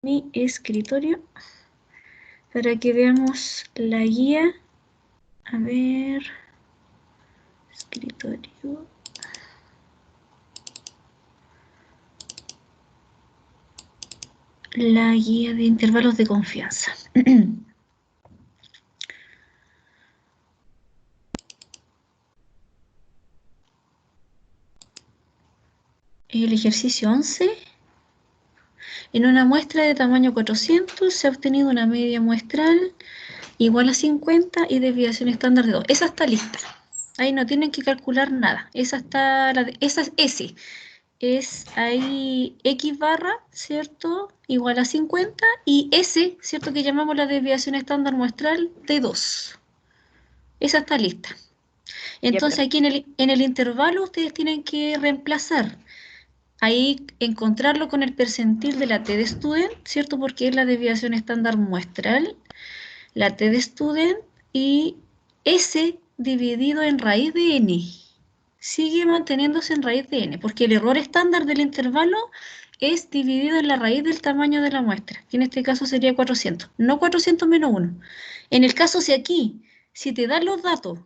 mi escritorio para que veamos la guía. A ver, escritorio. La guía de intervalos de confianza. El ejercicio 11. En una muestra de tamaño 400 se ha obtenido una media muestral igual a 50 y desviación estándar de 2. Esa está lista. Ahí no tienen que calcular nada. Esa es S. Es ahí X barra, ¿cierto? Igual a 50 y S, ¿cierto? Que llamamos la desviación estándar muestral de 2. Esa está lista. Ya, Entonces profe. aquí en el intervalo ustedes tienen que reemplazar. Ahí encontrarlo con el percentil de la T de student, ¿cierto? Porque es la desviación estándar muestral, la T de student y S dividido en raíz de n. Sigue manteniéndose en raíz de n, porque el error estándar del intervalo es dividido en la raíz del tamaño de la muestra, que en este caso sería 400, no 400 menos 1. En el caso si aquí, si te dan los datos,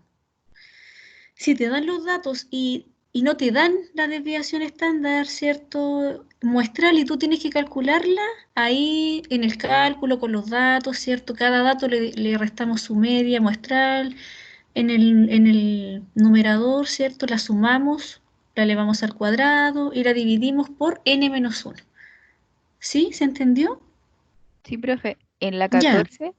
y no te dan la desviación estándar, ¿cierto? Muestral y tú tienes que calcularla, ahí en el cálculo con los datos, ¿cierto? Cada dato le restamos su media muestral, en el numerador, ¿cierto? La sumamos, la elevamos al cuadrado y la dividimos por n menos 1. ¿Sí? ¿Se entendió? Sí, profe. En la Ya. 14,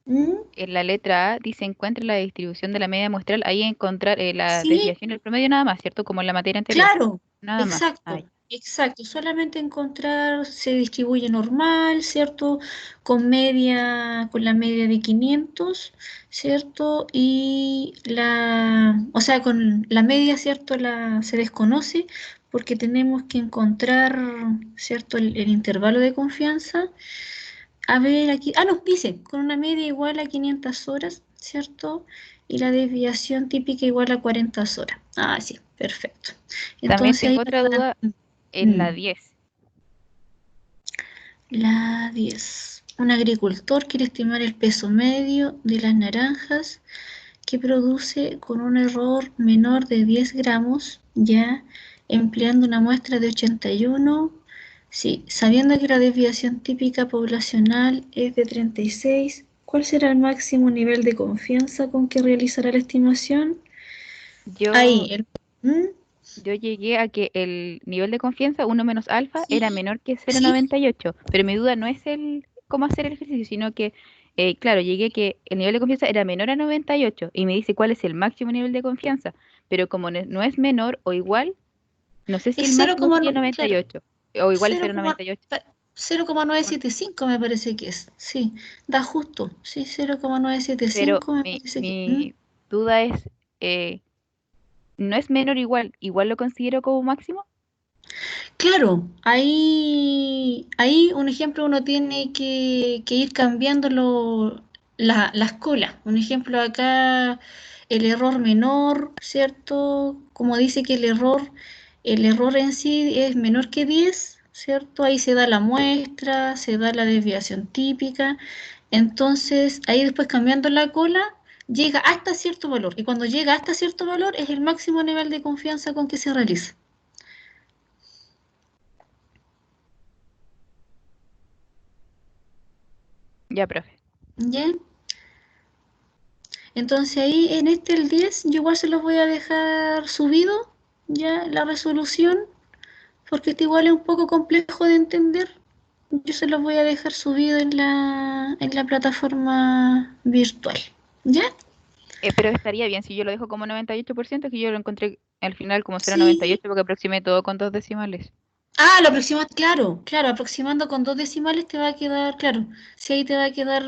¿Mm? en la letra A, dice encuentre la distribución de la media muestral. Ahí encontrar la Sí, desviación del promedio nada más, ¿cierto? Como en la materia anterior. claro, Nada más. exacto, exacto. Solamente encontrar se distribuye normal, ¿cierto? Con la media de 500, ¿cierto? O sea, con la media, ¿cierto? Se desconoce porque tenemos que encontrar, ¿cierto? El intervalo de confianza. A ver, aquí, no, dice, con una media igual a 500 horas, ¿cierto? Y la desviación típica igual a 40 horas. Ah, sí, perfecto. También Entonces ahí tengo otra para duda en la mm, 10. la 10. Un agricultor quiere estimar el peso medio de las naranjas que produce con un error menor de 10 gramos, ya empleando una muestra de 81. Sí, sabiendo que la desviación típica poblacional es de 36, ¿cuál será el máximo nivel de confianza con que realizará la estimación? Yo, Ahí, ¿Mm? yo llegué a que el nivel de confianza, uno menos alfa, era Sí, menor que sí. 0,98. Pero mi duda no es el cómo hacer el ejercicio, sino que, claro, llegué a que el nivel de confianza era menor a 98 y me dice cuál es el máximo nivel de confianza. Pero como no es menor o igual, no sé si Es el 0, máximo sería claro, 98 o igual es 0, 0,98. 0,975 me parece que es. Sí, da justo. Sí, Pero 0,975 me mi, parece que. mi duda es, eh, ¿no es menor igual? ¿Igual lo considero como máximo? Claro, ahí un ejemplo uno tiene que ir cambiando las colas. Un ejemplo acá, el error menor, ¿cierto? Como dice que el error en sí es menor que 10, ¿cierto? Ahí se da la muestra, se da la desviación típica. Entonces, ahí después cambiando la cola, llega hasta cierto valor. Y cuando llega hasta cierto valor es el máximo nivel de confianza con que se realiza. Ya, profe. ¿Ya? Entonces ahí en el 10 yo igual se los voy a dejar subido, ya la resolución, porque este igual es un poco complejo de entender. Yo se los voy a dejar subido en la plataforma virtual. ¿Ya? Pero estaría bien si yo lo dejo como 98%, que yo lo encontré al final como Sí. 0,98 porque aproximé todo con dos decimales. Lo aproximas, claro, claro, aproximando con dos decimales te va a quedar, claro, sí ahí te va a quedar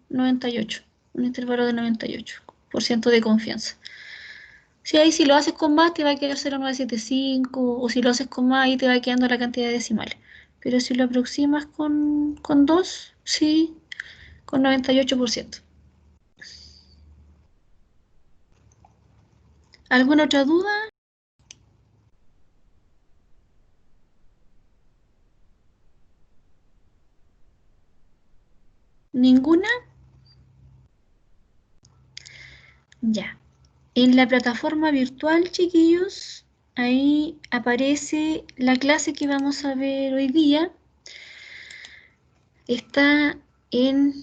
98, un intervalo de 98% de confianza. Sí, ahí si lo haces con más te va a quedar 0,975 o si lo haces con más ahí te va quedando la cantidad de decimales. Pero si lo aproximas con 2, sí, con 98%. ¿Alguna otra duda? ¿Ninguna? Ya. En la plataforma virtual, chiquillos, ahí aparece la clase que vamos a ver hoy día. Está en,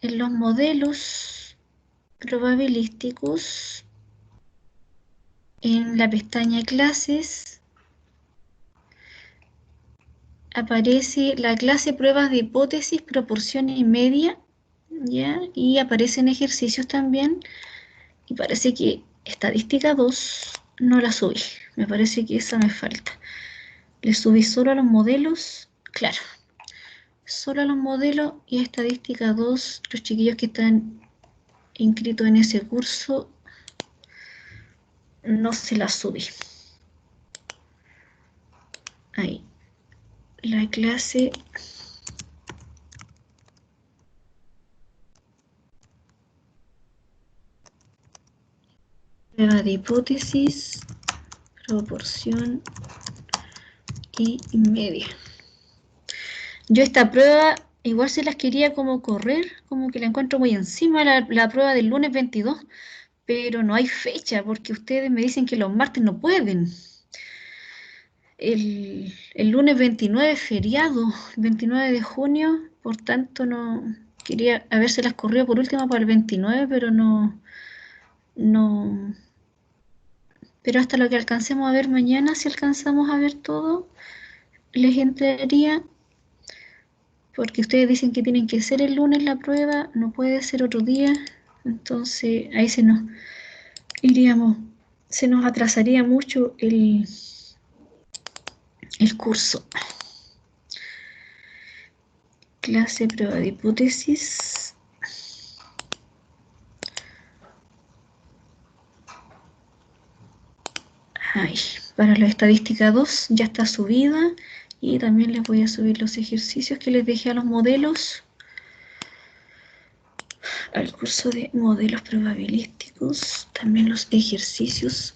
en los modelos probabilísticos, en la pestaña clases, aparece la clase pruebas de hipótesis, proporción y media, ¿ya? Y aparecen ejercicios también. Y parece que estadística 2 no la subí. Me parece que esa me falta. Le subí solo a los modelos, claro, solo a los modelos y a estadística 2, los chiquillos que están inscritos en ese curso, no se la subí. Ahí, la clase prueba de hipótesis, proporción y media. Yo esta prueba igual se las quería como correr, como que la encuentro muy encima, la prueba del lunes 22, pero no hay fecha porque ustedes me dicen que los martes no pueden. El lunes 29 es feriado, 29 de junio, por tanto no quería habérselas corrido por última para el 29, pero no, pero hasta lo que alcancemos a ver mañana, si alcanzamos a ver todo, les entraría, porque ustedes dicen que tienen que ser el lunes la prueba, no puede ser otro día, entonces ahí se nos iríamos, se nos atrasaría mucho el curso. Clase prueba de hipótesis. Ahí, para la estadística 2 ya está subida y también les voy a subir los ejercicios que les dejé a los modelos, al curso de modelos probabilísticos, también los ejercicios.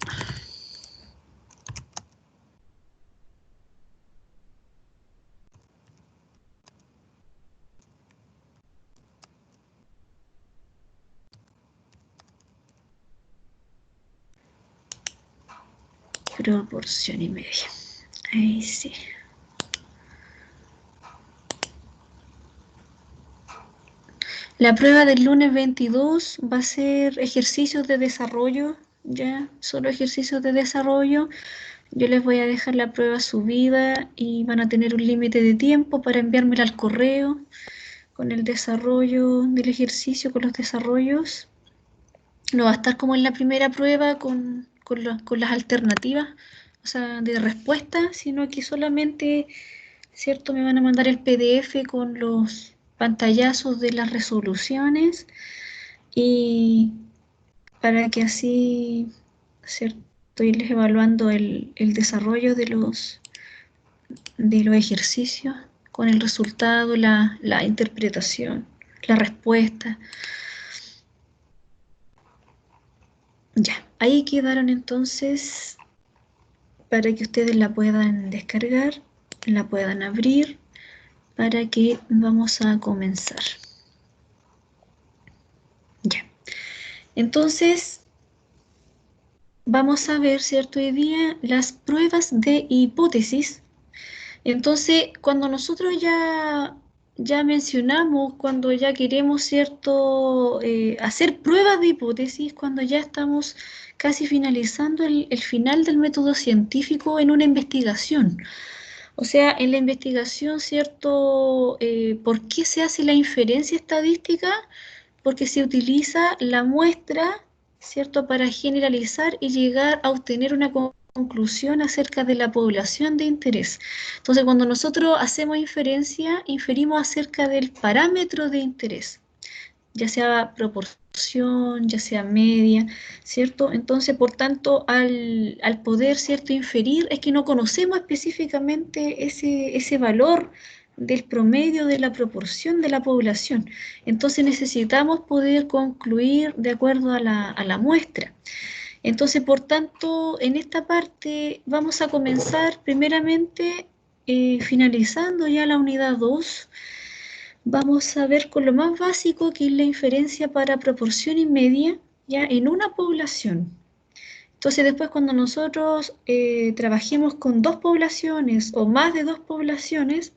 Proporción y media. Ahí sí. La prueba del lunes 22 va a ser ejercicios de desarrollo, ya, solo ejercicios de desarrollo. Yo les voy a dejar la prueba subida y van a tener un límite de tiempo para enviármela al correo con el desarrollo del ejercicio, con los desarrollos. No va a estar como en la primera prueba con las alternativas, o sea, de respuesta, sino que solamente, ¿cierto? Me van a mandar el PDF con los pantallazos de las resoluciones y para que así, ¿cierto? Irles evaluando el desarrollo de los ejercicios con el resultado, la interpretación, la respuesta. Ya, ahí quedaron entonces para que ustedes la puedan descargar, la puedan abrir, para que vamos a comenzar. Ya, entonces vamos a ver, ¿cierto? Hoy día las pruebas de hipótesis. Entonces, cuando nosotros ya mencionamos, cuando ya queremos, ¿cierto? Hacer pruebas de hipótesis, cuando ya estamos casi finalizando el final del método científico en una investigación. O sea, en la investigación, ¿cierto? ¿Por qué se hace la inferencia estadística? Porque se utiliza la muestra, ¿cierto? Para generalizar y llegar a obtener una conclusión acerca de la población de interés. Entonces, cuando nosotros hacemos inferencia, inferimos acerca del parámetro de interés, ya sea proporción, ya sea media, ¿cierto? Entonces, por tanto, al poder, ¿cierto?, inferir, es que no conocemos específicamente ese valor del promedio de la proporción de la población. Entonces necesitamos poder concluir de acuerdo a la muestra. Entonces, por tanto, en esta parte vamos a comenzar primeramente finalizando ya la unidad 2 Vamos a ver con lo más básico, que es la inferencia para proporción y media, ya en una población. Entonces después cuando nosotros trabajemos con dos poblaciones o más de dos poblaciones,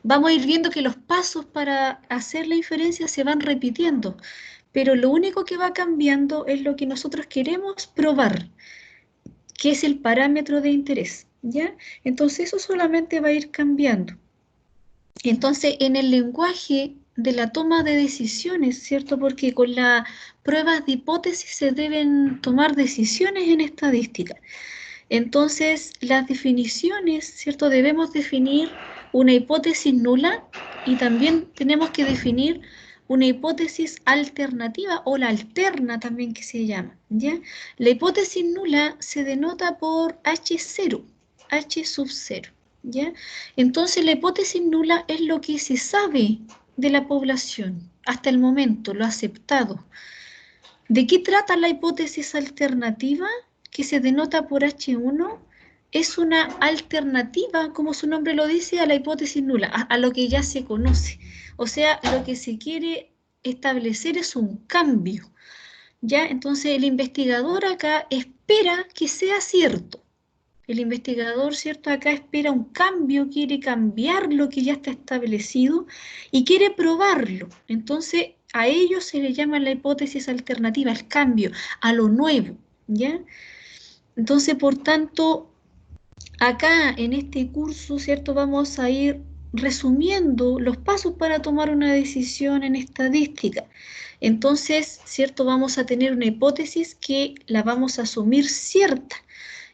vamos a ir viendo que los pasos para hacer la inferencia se van repitiendo, pero lo único que va cambiando es lo que nosotros queremos probar, que es el parámetro de interés, ¿ya? Entonces eso solamente va a ir cambiando. Entonces, en el lenguaje de la toma de decisiones, ¿cierto? Porque con las pruebas de hipótesis se deben tomar decisiones en estadística. Entonces, las definiciones, ¿cierto? Debemos definir una hipótesis nula y también tenemos que definir una hipótesis alternativa o la alterna también que se llama, ¿ya? La hipótesis nula se denota por H0, H sub 0, ¿ya? Entonces, la hipótesis nula es lo que se sabe de la población hasta el momento, lo aceptado. ¿De qué trata la hipótesis alternativa, que se denota por H1? Es una alternativa, como su nombre lo dice, a la hipótesis nula, a lo que ya se conoce. O sea, lo que se quiere establecer es un cambio, ¿ya? Entonces el investigador acá espera que sea cierto. El investigador, ¿cierto? Acá espera un cambio, quiere cambiar lo que ya está establecido y quiere probarlo. Entonces, a ello se le llama la hipótesis alternativa, al cambio, a lo nuevo, ¿ya? Entonces, por tanto, acá en este curso, ¿cierto? Vamos a ir resumiendo los pasos para tomar una decisión en estadística. Entonces, ¿cierto? Vamos a tener una hipótesis que la vamos a asumir cierta.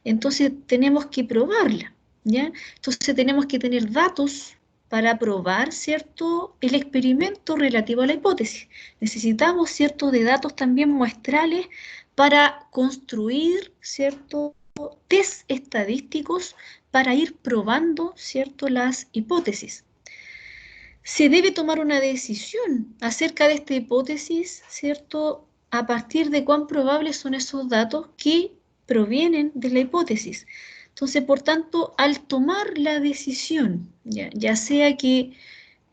Entonces tenemos que probarla, ¿ya? Entonces tenemos que tener datos para probar, ¿cierto?, el experimento relativo a la hipótesis. Necesitamos, ¿cierto?, de datos también muestrales para construir, ¿cierto?, test estadísticos para ir probando, ¿cierto?, las hipótesis. Se debe tomar una decisión acerca de esta hipótesis, ¿cierto?, a partir de cuán probables son esos datos que provienen de la hipótesis. Entonces, por tanto, al tomar la decisión, ya sea que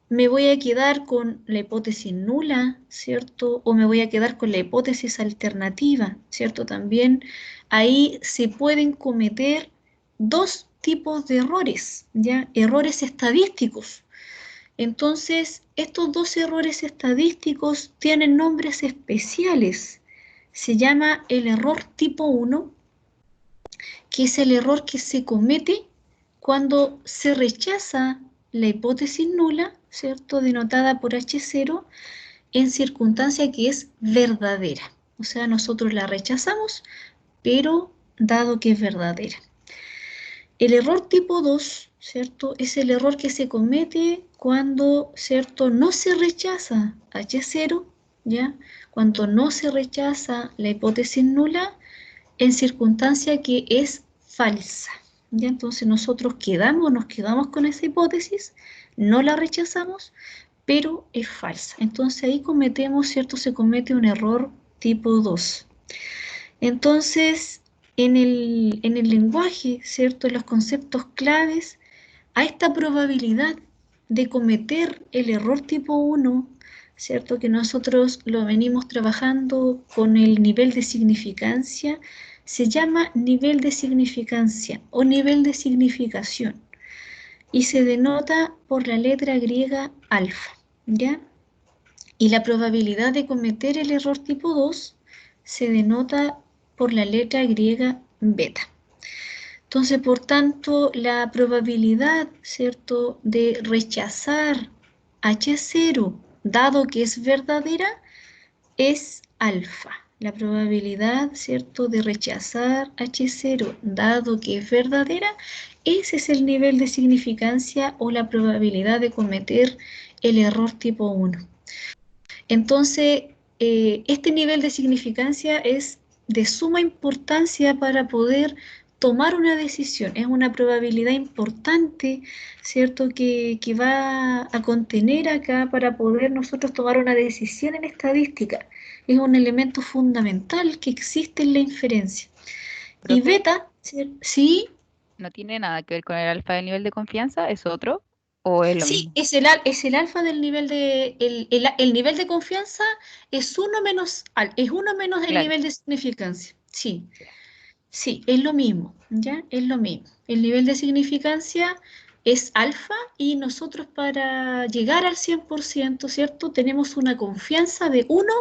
me voy a quedar con la hipótesis nula, ¿cierto? O me voy a quedar con la hipótesis alternativa, ¿cierto? También ahí se pueden cometer dos tipos de errores, ¿ya? Errores estadísticos. Entonces, estos dos errores estadísticos tienen nombres especiales. Se llama el error tipo 1, que es el error que se comete cuando se rechaza la hipótesis nula, ¿cierto?, denotada por H0, en circunstancia que es verdadera. O sea, nosotros la rechazamos, pero dado que es verdadera. El error tipo 2, ¿cierto?, es el error que se comete cuando, ¿cierto?, no se rechaza H0, ¿ya? Cuando no se rechaza la hipótesis nula en circunstancia que es falsa, ¿ya? Entonces nosotros nos quedamos con esa hipótesis, no la rechazamos, pero es falsa. Entonces ahí cometemos, ¿cierto?, se comete un error tipo 2. Entonces, en el lenguaje, ¿cierto?, en los conceptos claves, a esta probabilidad de cometer el error tipo 1, ¿cierto?, que nosotros lo venimos trabajando con el nivel de significancia, se llama nivel de significancia o nivel de significación y se denota por la letra griega alfa, ¿ya? Y la probabilidad de cometer el error tipo 2 se denota por la letra griega beta. Entonces, por tanto, la probabilidad, ¿cierto?, de rechazar H0, dado que es verdadera, es alfa. La probabilidad, ¿cierto?, de rechazar H0, dado que es verdadera, ese es el nivel de significancia o la probabilidad de cometer el error tipo 1. Entonces, este nivel de significancia es de suma importancia para poder tomar una decisión. Es una probabilidad importante, ¿cierto?, que va a contener acá para poder nosotros tomar una decisión en estadística. Es un elemento fundamental que existe en la inferencia. Y Profe, beta, ¿sí? no tiene nada que ver con el alfa del nivel de confianza, es otro. ¿O es lo Sí, mismo? es el alfa del nivel de, el nivel de confianza es uno menos, es uno menos el Claro. nivel de significancia. Sí, Ya. sí, es lo mismo, ¿ya? Es lo mismo. El nivel de significancia es alfa y nosotros para llegar al 100%, ¿cierto? Tenemos una confianza de uno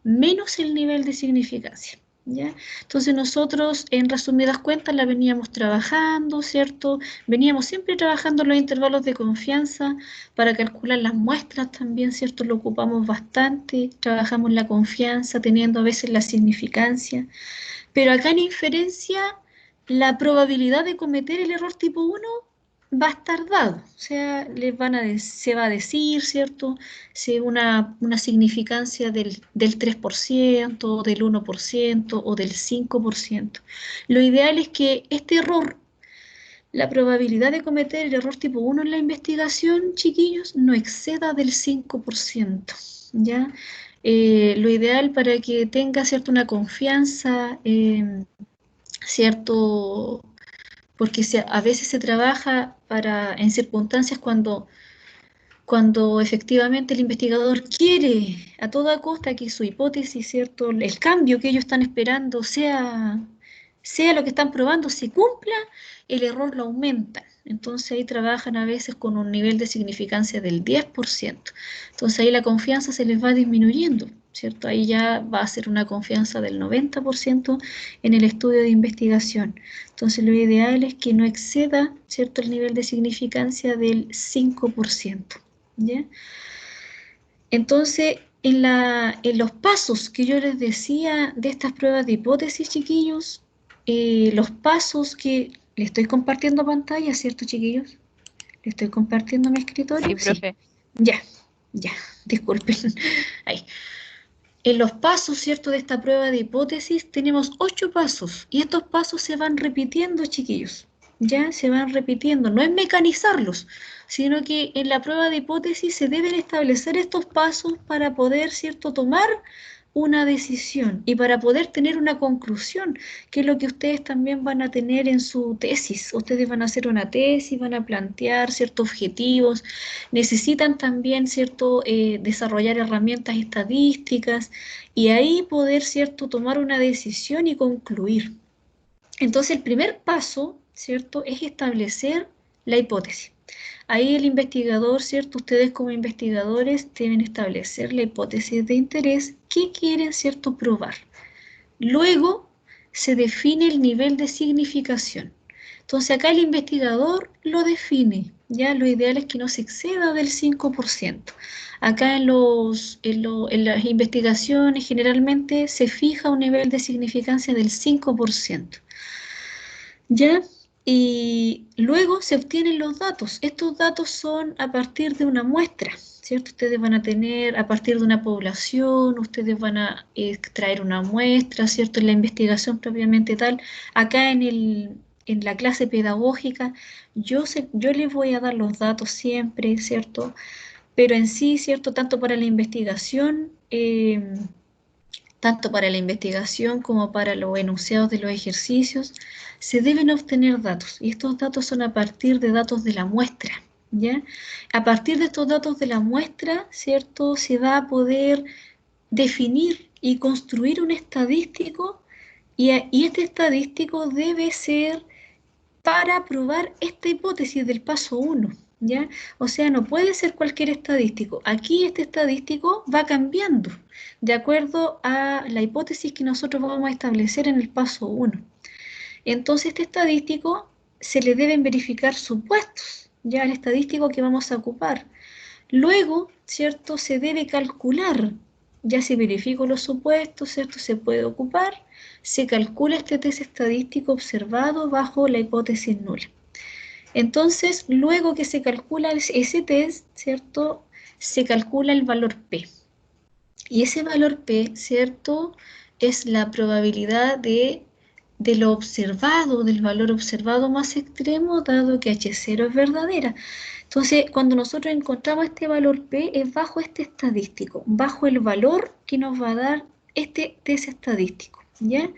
menos el nivel de significancia, ¿ya? Entonces nosotros, en resumidas cuentas, la veníamos trabajando, ¿cierto? Veníamos siempre trabajando los intervalos de confianza para calcular las muestras también, ¿cierto? Lo ocupamos bastante, trabajamos la confianza teniendo a veces la significancia, pero acá en inferencia la probabilidad de cometer el error tipo uno va a estar dado, o sea, se va a decir, ¿cierto? Si una significancia del 3%, del 1% o del 5%. Lo ideal es que este error, la probabilidad de cometer el error tipo uno en la investigación, chiquillos, no exceda del 5%, ¿ya? Lo ideal para que tenga, ¿cierto?, una confianza, ¿cierto? Porque a veces se trabaja en circunstancias cuando efectivamente el investigador quiere a toda costa que su hipótesis, ¿cierto? El cambio que ellos están esperando sea lo que están probando, se cumpla, el error lo aumenta. Entonces ahí trabajan a veces con un nivel de significancia del 10%. Entonces ahí la confianza se les va disminuyendo, ¿cierto? Ahí ya va a ser una confianza del 90% en el estudio de investigación. Entonces lo ideal es que no exceda, ¿cierto?, el nivel de significancia del 5%. ¿Ya? Entonces, en los pasos que yo les decía de estas pruebas de hipótesis, chiquillos, los pasos que le estoy compartiendo pantalla, ¿cierto, chiquillos? ¿Le estoy compartiendo mi Sí, escritorio? Sí. profe. Ya, ya, disculpen. Ahí. En los pasos, ¿cierto?, de esta prueba de hipótesis tenemos 8 pasos y estos pasos se van repitiendo, chiquillos. Ya se van repitiendo. No es mecanizarlos, sino que en la prueba de hipótesis se deben establecer estos pasos para poder, ¿cierto?, tomar una decisión y para poder tener una conclusión, que es lo que ustedes también van a tener en su tesis. Ustedes van a hacer una tesis, van a plantear ciertos objetivos, necesitan también, ¿cierto?, desarrollar herramientas estadísticas y ahí poder, ¿cierto?, tomar una decisión y concluir. Entonces, el primer paso, ¿cierto?, es establecer la hipótesis. Ahí el investigador, ¿cierto? Ustedes como investigadores deben establecer la hipótesis de interés que quieren, ¿cierto?, probar. Luego se define el nivel de significación. Entonces acá el investigador lo define, ya lo ideal es que no se exceda del 5%. Acá en las investigaciones generalmente se fija un nivel de significancia del 5%. ¿Ya? Y luego se obtienen los datos. Estos datos son a partir de una muestra, ¿cierto? Ustedes van a tener, a partir de una población, ustedes van a extraer una muestra, ¿cierto? En la investigación propiamente tal. Acá en la clase pedagógica, yo les voy a dar los datos siempre, ¿cierto? Pero en sí, ¿cierto? Tanto para la investigación como para los enunciados de los ejercicios, se deben obtener datos y estos datos son a partir de datos de la muestra, ¿ya? A partir de estos datos de la muestra, ¿cierto? Se va a poder definir y construir un estadístico y este estadístico debe ser para probar esta hipótesis del paso uno, ¿ya? O sea, no puede ser cualquier estadístico. Aquí este estadístico va cambiando de acuerdo a la hipótesis que nosotros vamos a establecer en el paso uno. Entonces, este estadístico se le deben verificar supuestos, ya al estadístico que vamos a ocupar. Luego, ¿cierto? Se debe calcular, ya si verifico los supuestos, ¿cierto? Se puede ocupar, se calcula este test estadístico observado bajo la hipótesis nula. Entonces, luego que se calcula ese test, ¿cierto? Se calcula el valor P. Y ese valor P, ¿cierto? Es la probabilidad de lo observado, del valor observado más extremo, dado que H0 es verdadera. Entonces, cuando nosotros encontramos este valor P, es bajo este estadístico, bajo el valor que nos va a dar este test estadístico, ¿ya?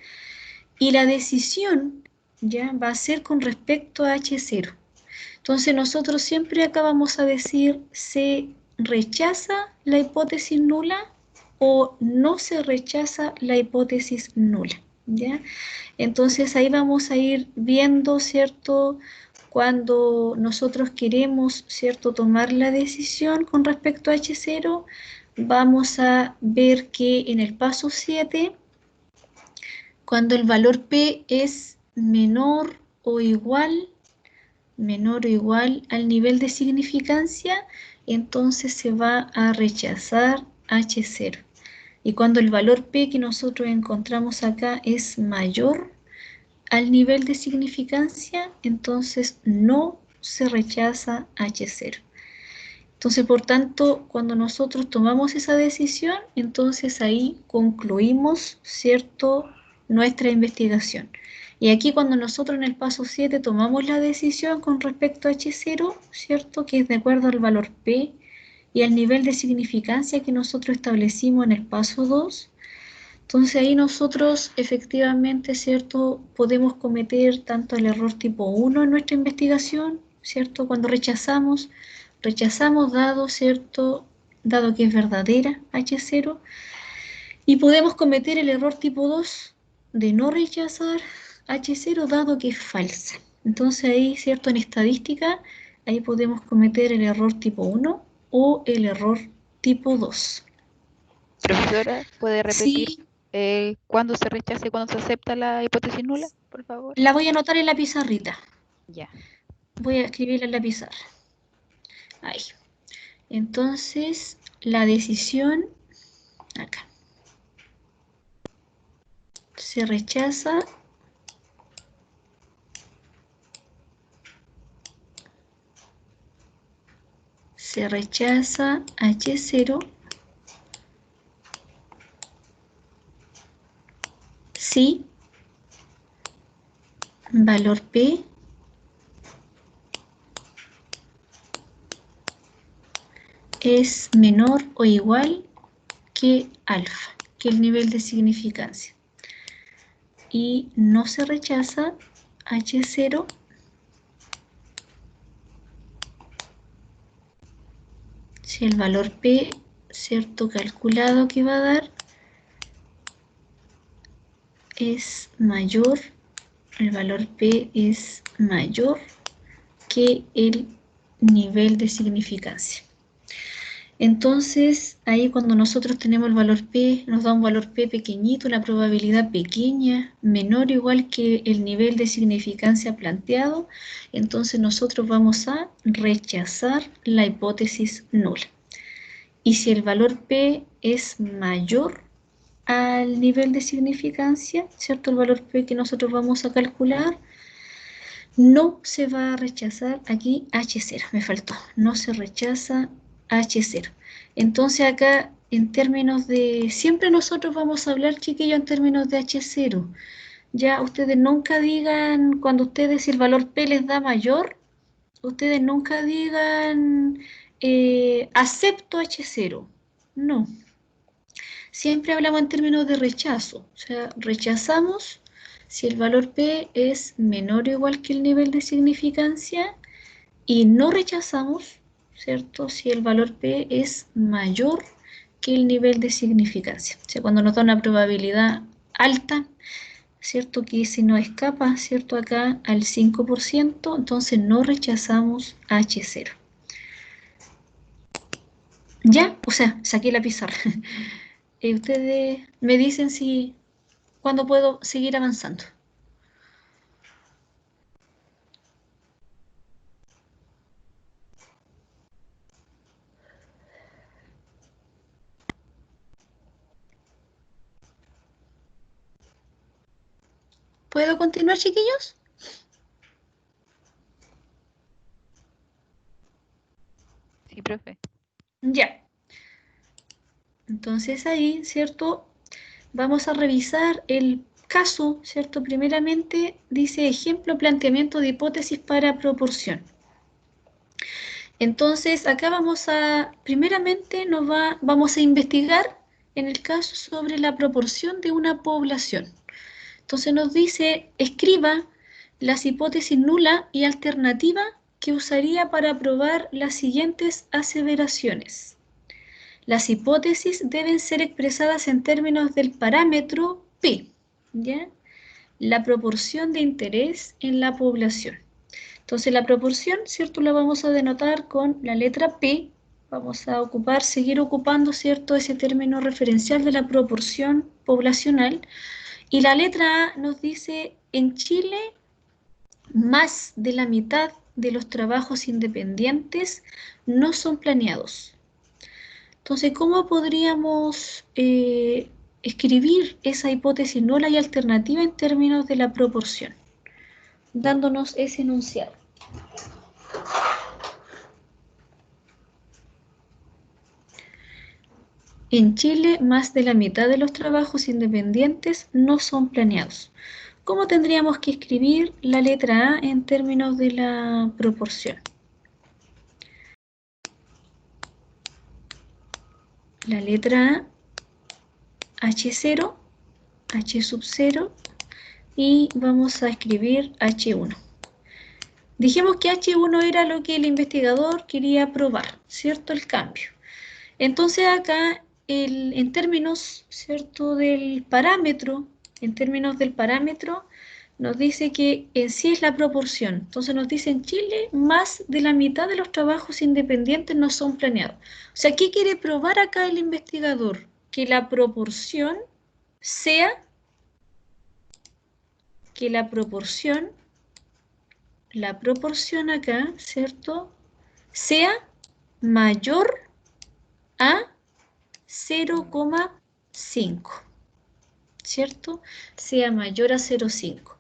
Y la decisión, ¿ya?, va a ser con respecto a H0. Entonces nosotros siempre acá vamos a decir se rechaza la hipótesis nula o no se rechaza la hipótesis nula, ¿ya? Entonces ahí vamos a ir viendo, ¿cierto? Cuando nosotros queremos, ¿cierto?, tomar la decisión con respecto a H0, vamos a ver que en el paso 7, cuando el valor P es menor o igual al nivel de significancia, entonces se va a rechazar H0. Y cuando el valor P que nosotros encontramos acá es mayor al nivel de significancia, entonces no se rechaza H0. Entonces, por tanto, cuando nosotros tomamos esa decisión, entonces ahí concluimos, ¿cierto?, nuestra investigación. Y aquí cuando nosotros en el paso 7 tomamos la decisión con respecto a H0, ¿cierto?, que es de acuerdo al valor P y al nivel de significancia que nosotros establecimos en el paso 2, entonces ahí nosotros efectivamente, ¿cierto?, podemos cometer tanto el error tipo 1 en nuestra investigación, ¿cierto?, cuando rechazamos dado, ¿cierto?, dado que es verdadera H0, y podemos cometer el error tipo 2 de no rechazar H0 dado que es falsa. Entonces ahí, ¿cierto?, en estadística, ahí podemos cometer el error tipo 1 o el error tipo 2. Profesora, ¿puede repetir Sí, cuándo se rechaza y cuándo se acepta la hipótesis nula, por favor? la voy a anotar en la pizarrita. Ya. Voy a escribirla en la pizarra. Ahí. Entonces, la decisión, acá, se rechaza H0 si valor P es menor o igual que alfa, que el nivel de significancia. Y no se rechaza H0 si el valor P, cierto, calculado que va a dar es mayor, el valor P es mayor que el nivel de significancia. Entonces, ahí cuando nosotros tenemos el valor P, nos da un valor P pequeñito, una probabilidad pequeña, menor o igual que el nivel de significancia planteado, entonces nosotros vamos a rechazar la hipótesis nula. Y si el valor P es mayor al nivel de significancia, ¿cierto?, el valor P que nosotros vamos a calcular, no se va a rechazar aquí H0, me faltó, no se rechaza H0. Entonces acá en términos de, siempre nosotros vamos a hablar, chiquillos, en términos de H0. Ya ustedes nunca digan, cuando ustedes si el valor P les da mayor, ustedes nunca digan acepto H0. No, siempre hablamos en términos de rechazo, o sea, rechazamos si el valor P es menor o igual que el nivel de significancia y no rechazamos, ¿cierto?, si el valor P es mayor que el nivel de significancia. O sea, cuando nos da una probabilidad alta, ¿cierto?, que si no escapa, ¿cierto?, acá al 5%, entonces no rechazamos H0. Ya, o sea, saqué la pizarra. Ustedes me dicen si cuándo puedo seguir avanzando. ¿Puedo continuar, chiquillos? Sí, profe. Ya. Entonces ahí, ¿cierto?, vamos a revisar el caso, ¿cierto? Primeramente dice ejemplo, planteamiento de hipótesis para proporción. Entonces acá primeramente vamos a investigar en el caso sobre la proporción de una población. Entonces nos dice, escriba las hipótesis nula y alternativa que usaría para probar las siguientes aseveraciones. Las hipótesis deben ser expresadas en términos del parámetro P, ¿ya? La proporción de interés en la población. Entonces la proporción, ¿cierto? La vamos a denotar con la letra P. Vamos a seguir ocupando, ¿cierto? Ese término referencial de la proporción poblacional. Y la letra A nos dice, en Chile, más de la mitad de los trabajos independientes no son planeados. Entonces, ¿cómo podríamos escribir esa hipótesis nula y alternativa en términos de la proporción? Dándonos ese enunciado. En Chile, más de la mitad de los trabajos independientes no son planeados. ¿Cómo tendríamos que escribir la letra A en términos de la proporción? La letra A, H0, H sub 0, y vamos a escribir H1. Dijimos que H1 era lo que el investigador quería probar, ¿cierto? El cambio. Entonces acá, en términos, ¿cierto? En términos del parámetro, nos dice que en sí es la proporción. Entonces nos dice en Chile, más de la mitad de los trabajos independientes no son planeados. O sea, ¿qué quiere probar acá el investigador? Que la proporción sea, que la proporción acá, ¿cierto? Sea mayor a 0,5, ¿cierto? Sea mayor a 0,5.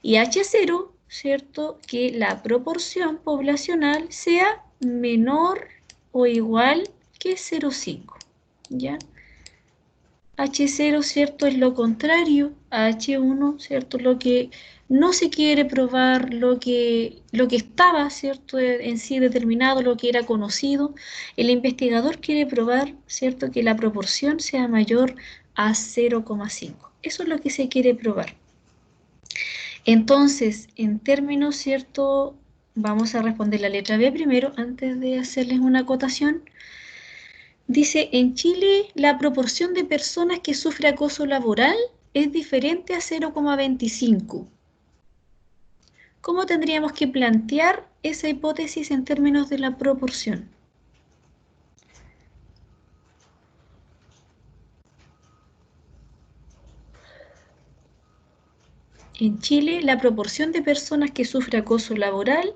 Y H0, ¿cierto? Que la proporción poblacional sea menor o igual que 0,5, ¿ya? H0, ¿cierto? Es lo contrario a H1, ¿cierto? Lo que no se quiere probar, lo que estaba, ¿cierto? En sí determinado, lo que era conocido. El investigador quiere probar, ¿cierto? Que la proporción sea mayor a 0,5. Eso es lo que se quiere probar. Entonces, en términos, ¿cierto? Vamos a responder la letra B primero, antes de hacerles una acotación. Dice, en Chile la proporción de personas que sufre acoso laboral es diferente a 0,25. ¿Cómo tendríamos que plantear esa hipótesis en términos de la proporción? En Chile la proporción de personas que sufre acoso laboral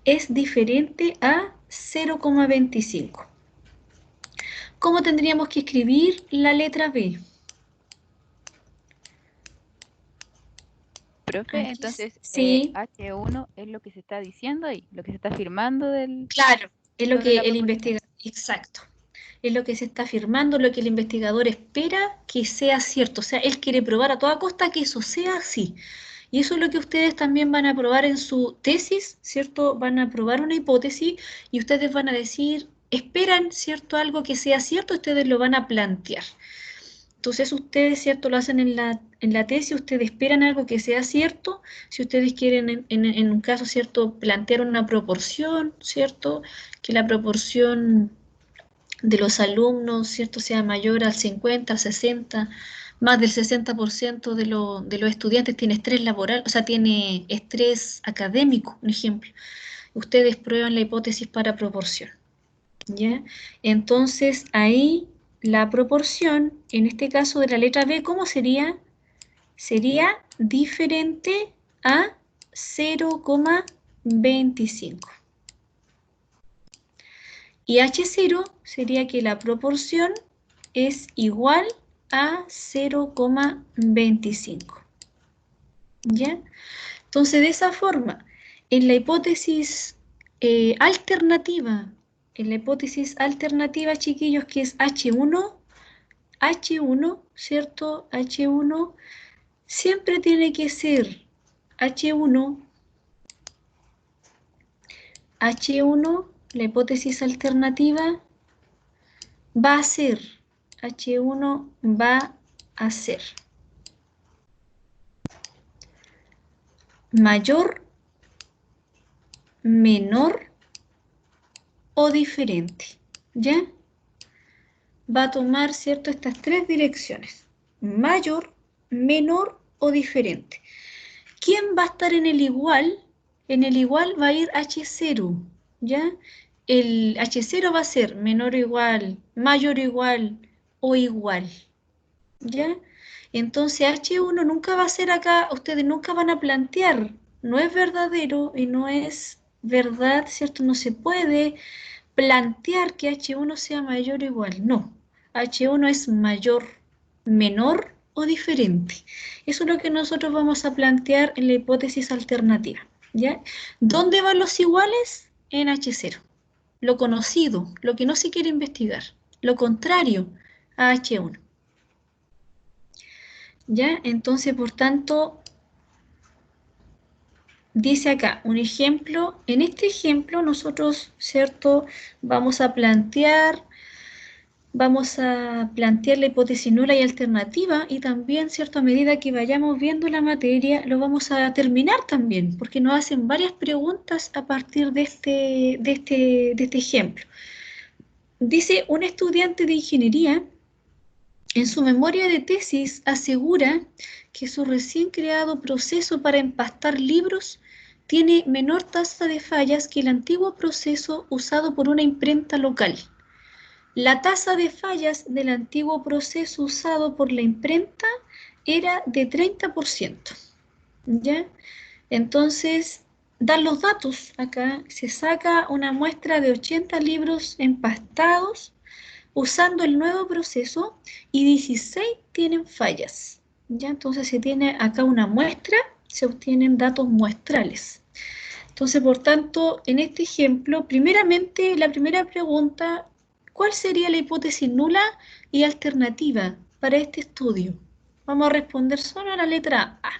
es diferente a 0,25. ¿Cómo tendríamos que escribir la letra B? Profe, Aquí entonces sí, H1 es lo que se está diciendo ahí, lo que se está afirmando claro, es lo sobre que la el proporción. investigador, exacto, es lo que se está afirmando, lo que el investigador espera que sea cierto. O sea, él quiere probar a toda costa que eso sea así. Y eso es lo que ustedes también van a probar en su tesis, ¿cierto? Van a probar una hipótesis y ustedes van a decir, esperan, ¿cierto? Algo que sea cierto, ustedes lo van a plantear. Entonces ustedes, ¿cierto? Lo hacen en la tesis, ustedes esperan algo que sea cierto. Si ustedes quieren, en un caso, ¿cierto? Plantear una proporción, ¿cierto? Que la proporción de los alumnos, ¿cierto? Sea mayor al 50, al 60, más del 60% de los estudiantes tiene estrés laboral, o sea, tiene estrés académico, un ejemplo. Ustedes prueban la hipótesis para proporción, ¿ya? Entonces, ahí la proporción, en este caso de la letra B, ¿cómo sería? Sería diferente a 0,25. Y H0 sería que la proporción es igual a 0,25. ¿Ya? Entonces, de esa forma, en la hipótesis alternativa, chiquillos, que es H1, ¿cierto? H1 siempre tiene que ser H1, H1, la hipótesis alternativa va a ser, H1 va a ser mayor menor o diferente, ¿ya? Va a tomar, ¿cierto?, estas tres direcciones, mayor, menor o diferente. ¿Quién va a estar en el igual? En el igual va a ir H0, ¿ya? El H0 va a ser menor o igual, mayor o igual o igual, ¿ya? Entonces H1 nunca va a ser acá, ustedes nunca van a plantear, no es verdadero y no es verdad, ¿cierto? No se puede plantear que H1 sea mayor o igual, no. H1 es mayor, menor o diferente. Eso es lo que nosotros vamos a plantear en la hipótesis alternativa, ¿ya? ¿Dónde van los iguales? En H0. Lo conocido, lo que no se quiere investigar. Lo contrario a H1. ¿Ya? Entonces, por tanto, dice acá un ejemplo. En este ejemplo nosotros, ¿cierto? Vamos a plantear la hipótesis nula y alternativa y también, ¿cierto? A medida que vayamos viendo la materia, lo vamos a terminar también, porque nos hacen varias preguntas a partir de este ejemplo. Dice, un estudiante de ingeniería en su memoria de tesis asegura que su recién creado proceso para empastar libros tiene menor tasa de fallas que el antiguo proceso usado por una imprenta local. La tasa de fallas del antiguo proceso usado por la imprenta era de 30%. ¿Ya? Entonces, dan los datos acá. Se saca una muestra de 80 libros empastados usando el nuevo proceso y 16 tienen fallas. ¿Ya? Entonces se tiene acá una muestra, se obtienen datos muestrales. Entonces, por tanto, en este ejemplo, primeramente, la primera pregunta, ¿cuál sería la hipótesis nula y alternativa para este estudio? Vamos a responder solo a la letra A.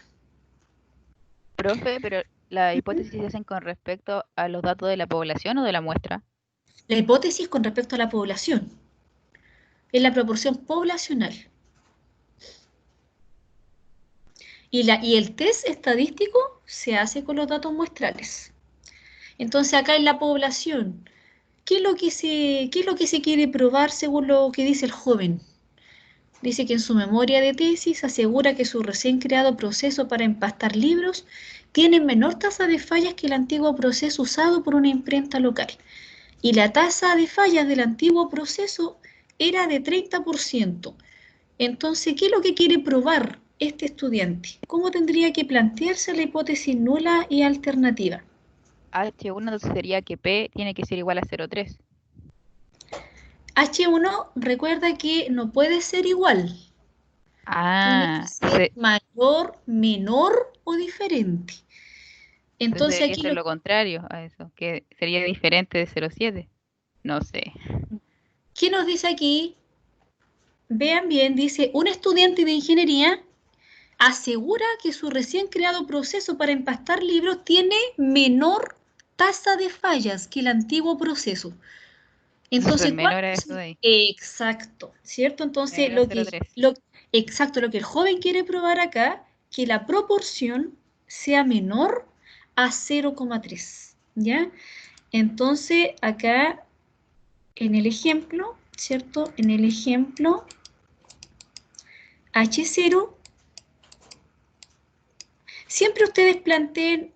Profe, pero ¿la hipótesis se hacen con respecto a los datos de la población o de la muestra? La hipótesis con respecto a la población es la proporción poblacional. Y el test estadístico se hace con los datos muestrales. Entonces, acá en la población, ¿qué es lo que se quiere probar según lo que dice el joven? Dice que en su memoria de tesis asegura que su recién creado proceso para empastar libros tiene menor tasa de fallas que el antiguo proceso usado por una imprenta local. Y la tasa de fallas del antiguo proceso era de 30%. Entonces, ¿qué es lo que quiere probar este estudiante? ¿Cómo tendría que plantearse la hipótesis nula y alternativa? H1 entonces sería que P tiene que ser igual a 0,3. H1 recuerda que no puede ser igual, tiene que Ah, ser mayor, menor o diferente. entonces Entonces debería aquí ser lo contrario a eso, que sería diferente de 0,7. No sé. ¿qué nos dice aquí? Vean bien, dice, un estudiante de ingeniería asegura que su recién creado proceso para empastar libros tiene menor tasa de fallas que el antiguo proceso. Súper Entonces, menor a eso de ahí. exacto, ¿cierto? Entonces, Menor a 0,3. exacto, lo que el joven quiere probar acá, que la proporción sea menor a 0,3, ¿ya? Entonces, acá en el ejemplo, ¿cierto? En el ejemplo, H0, siempre ustedes planteen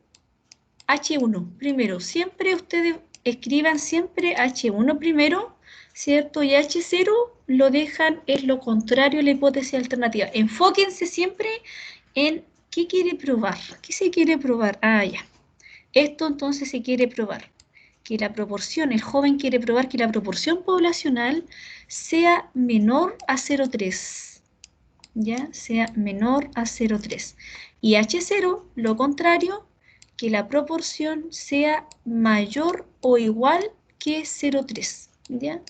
H1 primero, siempre ustedes escriban siempre H1 primero, ¿cierto? Y H0 lo dejan, es lo contrario a la hipótesis alternativa. Enfóquense siempre en qué quiere probar, qué se quiere probar. Ah, ya. Esto entonces se quiere probar, que la proporción, el joven quiere probar que la proporción poblacional sea menor a 0,3, ¿ya? Sea menor a 0,3. Y H0, lo contrario, que la proporción sea mayor o igual que 0,3, ¿ya?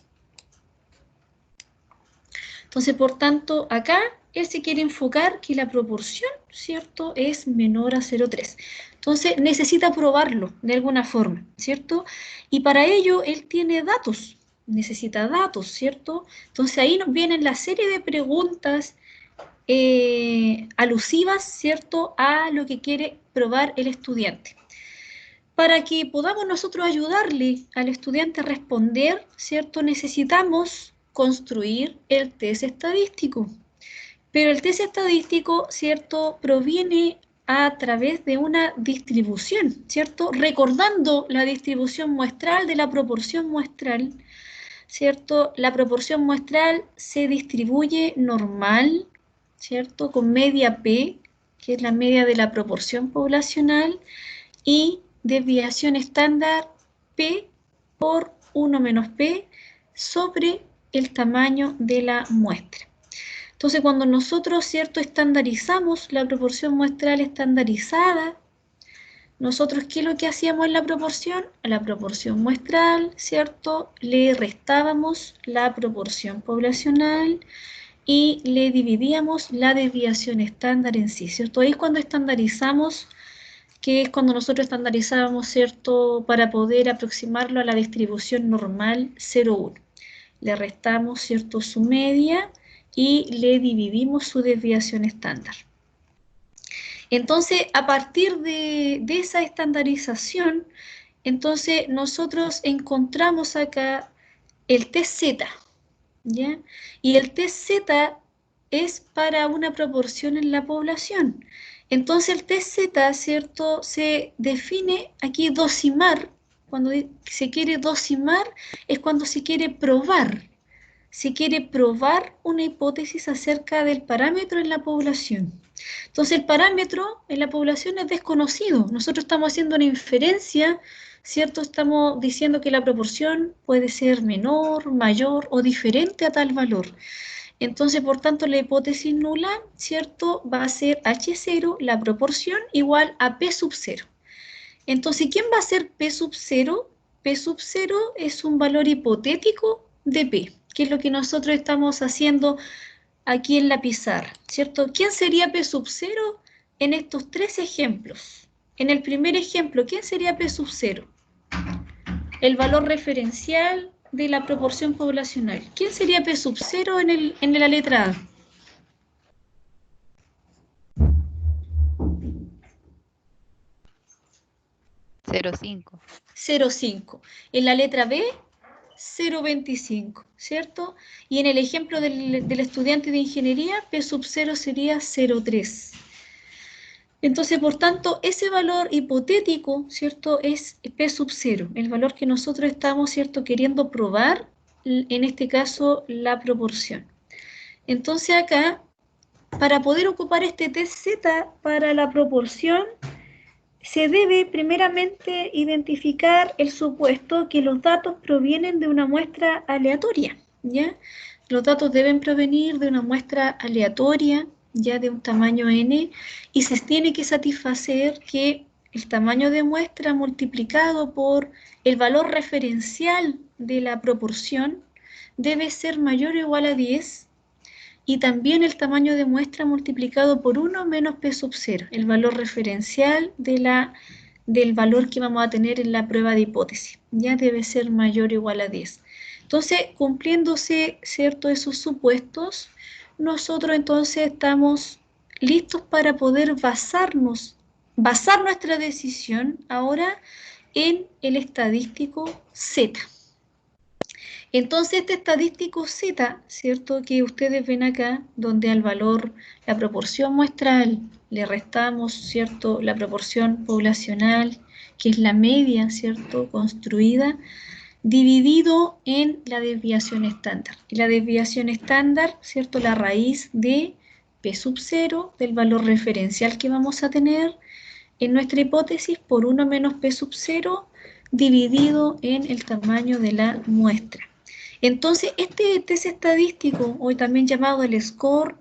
Entonces, por tanto, acá él se quiere enfocar que la proporción, ¿cierto?, es menor a 0,3. Entonces, necesita probarlo de alguna forma, ¿cierto? Y para ello, él tiene datos, necesita datos, ¿cierto? Entonces, ahí nos vienen la serie de preguntas alusivas, ¿cierto?, a lo que quiere probar el estudiante. Para que podamos nosotros ayudarle al estudiante a responder, ¿cierto? Necesitamos construir el test estadístico. Pero el test estadístico, ¿cierto?, proviene a través de una distribución, ¿cierto? Recordando la distribución muestral de la proporción muestral, ¿cierto? La proporción muestral se distribuye normal, ¿cierto? Con media P, que es la media de la proporción poblacional, y desviación estándar P por 1 menos P sobre el tamaño de la muestra. Entonces, cuando nosotros, ¿cierto?, estandarizamos la proporción muestral estandarizada, nosotros, ¿qué es lo que hacíamos en la proporción? A la proporción muestral, ¿cierto?, le restábamos la proporción poblacional y le dividíamos la desviación estándar en sí, ¿cierto? Ahí es cuando estandarizamos, que es cuando nosotros estandarizábamos, ¿cierto?, para poder aproximarlo a la distribución normal 0,1. Le restamos, ¿cierto?, su media y le dividimos su desviación estándar. Entonces, a partir de esa estandarización, entonces nosotros encontramos acá el TZ, ¿ya? Y el TZ es para una proporción en la población. Entonces el TZ, ¿cierto?, se define aquí dosimar. Cuando se quiere dosimar es cuando se quiere probar. Se quiere probar una hipótesis acerca del parámetro en la población. Entonces el parámetro en la población es desconocido. Nosotros estamos haciendo una inferencia, ¿cierto? Estamos diciendo que la proporción puede ser menor, mayor o diferente a tal valor. Entonces, por tanto, la hipótesis nula, ¿cierto?, va a ser H0, la proporción, igual a P sub 0. Entonces, ¿quién va a ser P sub 0? P sub 0 es un valor hipotético de P, que es lo que nosotros estamos haciendo aquí en la pizarra, ¿cierto? ¿Quién sería P sub 0 en estos tres ejemplos? En el primer ejemplo, ¿quién sería P sub 0? El valor referencial de la proporción poblacional. ¿Quién sería P sub 0 en la letra A? 0,5. 0,5. En la letra B, 0,25, ¿cierto? Y en el ejemplo del estudiante de ingeniería, P sub 0 sería 0,3. Entonces, por tanto, ese valor hipotético, ¿cierto?, es P sub 0, el valor que nosotros estamos, ¿cierto?, queriendo probar, en este caso, la proporción. Entonces acá, para poder ocupar este TZ para la proporción, se debe primeramente identificar el supuesto que los datos provienen de una muestra aleatoria, ¿ya? Los datos deben provenir de una muestra aleatoria, ya de un tamaño n, y se tiene que satisfacer que el tamaño de muestra multiplicado por el valor referencial de la proporción debe ser mayor o igual a 10, y también el tamaño de muestra multiplicado por 1 menos P sub 0, el valor referencial del valor que vamos a tener en la prueba de hipótesis. Ya debe ser mayor o igual a 10. Entonces, cumpliéndose, ¿cierto?, esos supuestos, nosotros entonces estamos listos para poder basar nuestra decisión ahora en el estadístico Z. Entonces, este estadístico Z, ¿cierto?, que ustedes ven acá, donde al valor, la proporción muestral, le restamos, ¿cierto?, la proporción poblacional, que es la media, ¿cierto?, construida, dividido en la desviación estándar. Y la desviación estándar, ¿cierto?, la raíz de P sub 0, del valor referencial que vamos a tener en nuestra hipótesis, por 1 menos P sub 0, dividido en el tamaño de la muestra. Entonces, este test estadístico, hoy también llamado el score,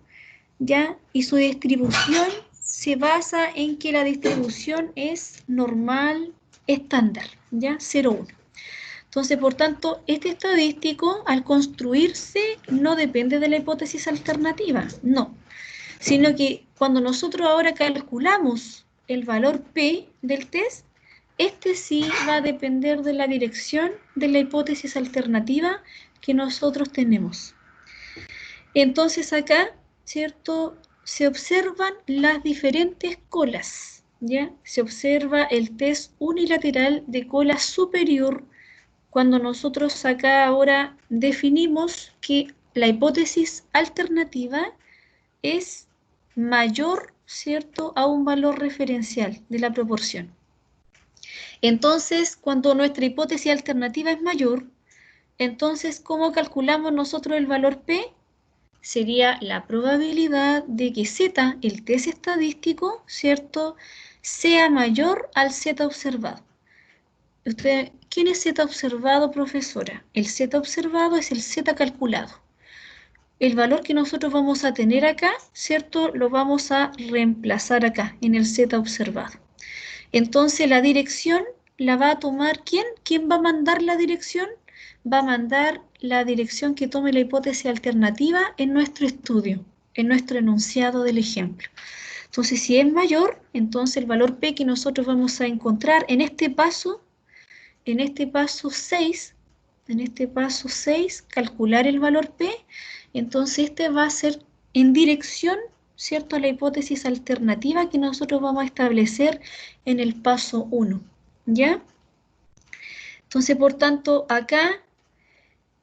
¿ya?, y su distribución se basa en que la distribución es normal estándar, ¿ya? 0,1. Entonces, por tanto, este estadístico, al construirse, no depende de la hipótesis alternativa, no, sino que cuando nosotros ahora calculamos el valor P del test, este sí va a depender de la dirección de la hipótesis alternativa que nosotros tenemos. Entonces acá, ¿cierto?, se observan las diferentes colas, ¿ya? Se observa el test unilateral de cola superior cuando nosotros acá ahora definimos que la hipótesis alternativa es mayor, ¿cierto?, a un valor referencial de la proporción. Entonces, cuando nuestra hipótesis alternativa es mayor, entonces, ¿cómo calculamos nosotros el valor P? Sería la probabilidad de que Z, el test estadístico, ¿cierto?, sea mayor al Z observado. Usted, ¿quién es Z observado, profesora? El Z observado es el Z calculado. El valor que nosotros vamos a tener acá, ¿cierto?, lo vamos a reemplazar acá, en el Z observado. Entonces, la dirección la va a tomar ¿quién? ¿Quién va a mandar la dirección? Va a mandar la dirección que tome la hipótesis alternativa en nuestro estudio, en nuestro enunciado del ejemplo. Entonces, si es mayor, entonces el valor P que nosotros vamos a encontrar en este paso 6, calcular el valor P, entonces este va a ser en dirección, ¿cierto?, a la hipótesis alternativa que nosotros vamos a establecer en el paso 1, ¿ya? Entonces, por tanto, acá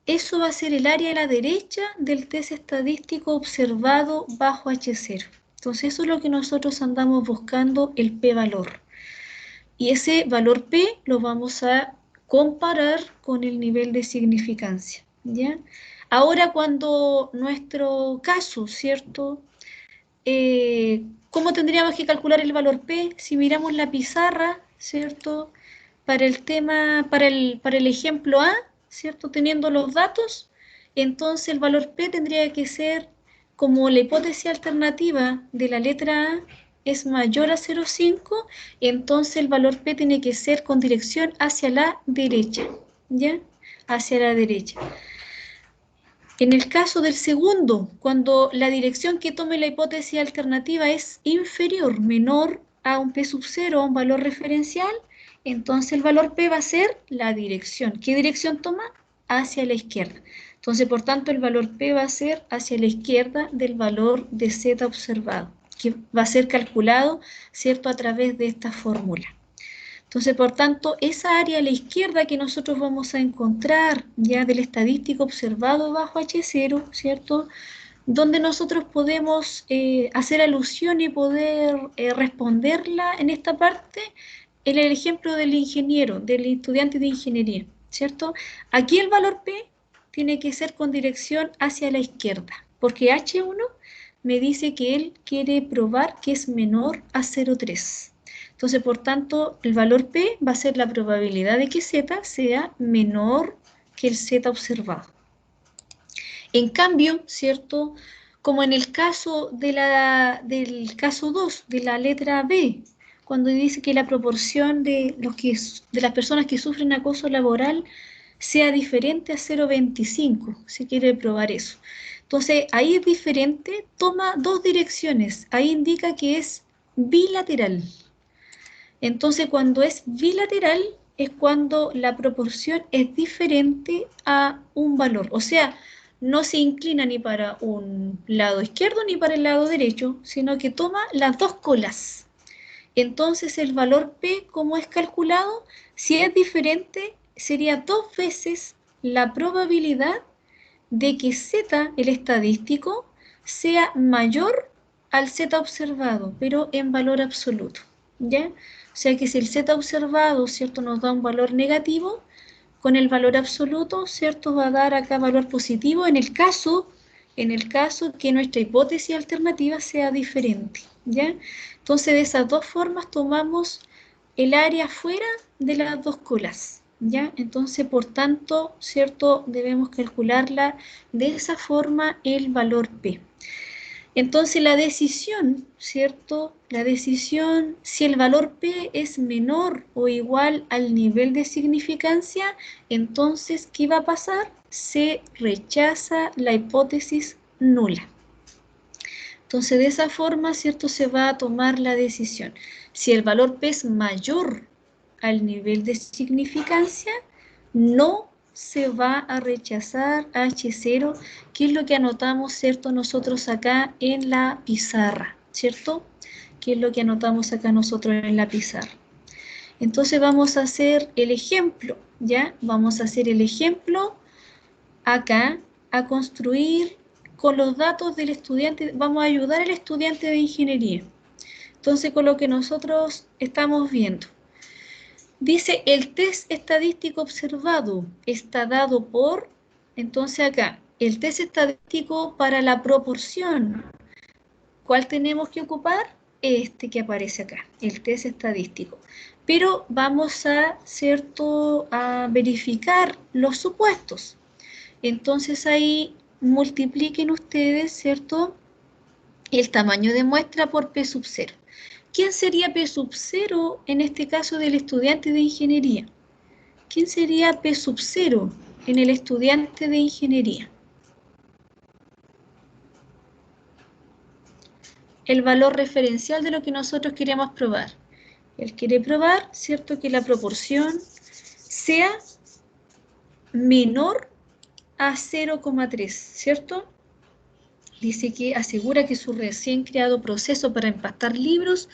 eso va a ser el área a la derecha del test estadístico observado bajo H0. Entonces, eso es lo que nosotros andamos buscando, el p-valor. Y ese valor P lo vamos a comparar con el nivel de significancia, ¿ya? Ahora, cuando nuestro caso, ¿cierto? ¿Cómo tendríamos que calcular el valor P? Si miramos la pizarra, ¿cierto? Para el tema, para el ejemplo A, ¿cierto? Teniendo los datos, entonces el valor P tendría que ser como la hipótesis alternativa de la letra A es mayor a 0,5, entonces el valor P tiene que ser con dirección hacia la derecha, ¿ya? Hacia la derecha. En el caso del segundo, cuando la dirección que tome la hipótesis alternativa es inferior, menor a un P sub 0, a un valor referencial, entonces el valor P va a ser la dirección. ¿Qué dirección toma? Hacia la izquierda. Entonces, por tanto, el valor P va a ser hacia la izquierda del valor de Z observado, que va a ser calculado, ¿cierto?, a través de esta fórmula. Entonces, por tanto, esa área a la izquierda que nosotros vamos a encontrar ya del estadístico observado bajo H0, ¿cierto?, donde nosotros podemos hacer alusión y poder responderla en esta parte, en el ejemplo del ingeniero, del estudiante de ingeniería, ¿cierto? Aquí el valor P tiene que ser con dirección hacia la izquierda, porque H1 me dice que él quiere probar que es menor a 0,3. Entonces, por tanto, el valor P va a ser la probabilidad de que Z sea menor que el Z observado. En cambio, ¿cierto?, como en el caso del caso 2, de la letra B, cuando dice que la proporción de las personas que sufren acoso laboral sea diferente a 0,25, si quiere probar eso. Entonces, ahí es diferente, toma dos direcciones, ahí indica que es bilateral. Entonces, cuando es bilateral, es cuando la proporción es diferente a un valor. O sea, no se inclina ni para un lado izquierdo ni para el lado derecho, sino que toma las dos colas. Entonces, el valor P, como es calculado, si es diferente, sería 2 veces la probabilidad de que Z, el estadístico, sea mayor al Z observado, pero en valor absoluto, ¿ya? O sea que si el Z observado, ¿cierto?, nos da un valor negativo, con el valor absoluto, ¿cierto?, va a dar acá valor positivo en el caso que nuestra hipótesis alternativa sea diferente, ¿ya? Entonces, de esas dos formas tomamos el área fuera de las dos colas, ¿ya? Entonces, por tanto, ¿cierto?, debemos calcularla de esa forma el valor P. Entonces, la decisión, ¿cierto? La decisión, si el valor P es menor o igual al nivel de significancia, entonces, ¿qué va a pasar? Se rechaza la hipótesis nula. Entonces, de esa forma, ¿cierto?, se va a tomar la decisión. Si el valor P es mayor al nivel de significancia, no se va a rechazar H0, que es lo que anotamos, ¿cierto?, nosotros acá en la pizarra, ¿cierto? que es lo que anotamos acá nosotros en la pizarra. Entonces vamos a hacer el ejemplo, ¿ya? Vamos a hacer el ejemplo acá a construir con los datos del estudiante, vamos a ayudar al estudiante de ingeniería. Entonces, con lo que nosotros estamos viendo. Dice, el test estadístico observado está dado por, entonces acá, el test estadístico para la proporción. ¿Cuál tenemos que ocupar? Este que aparece acá, el test estadístico. Pero vamos a, ¿cierto?, a verificar los supuestos. Entonces ahí multipliquen ustedes, ¿cierto?, el tamaño de muestra por P sub 0. ¿Quién sería P sub 0 en este caso del estudiante de ingeniería? ¿Quién sería P sub 0 en el estudiante de ingeniería? El valor referencial de lo que nosotros queremos probar. Él quiere probar, ¿cierto?, que la proporción sea menor a 0,3, ¿cierto? Dice que asegura que su recién creado proceso para empastar libros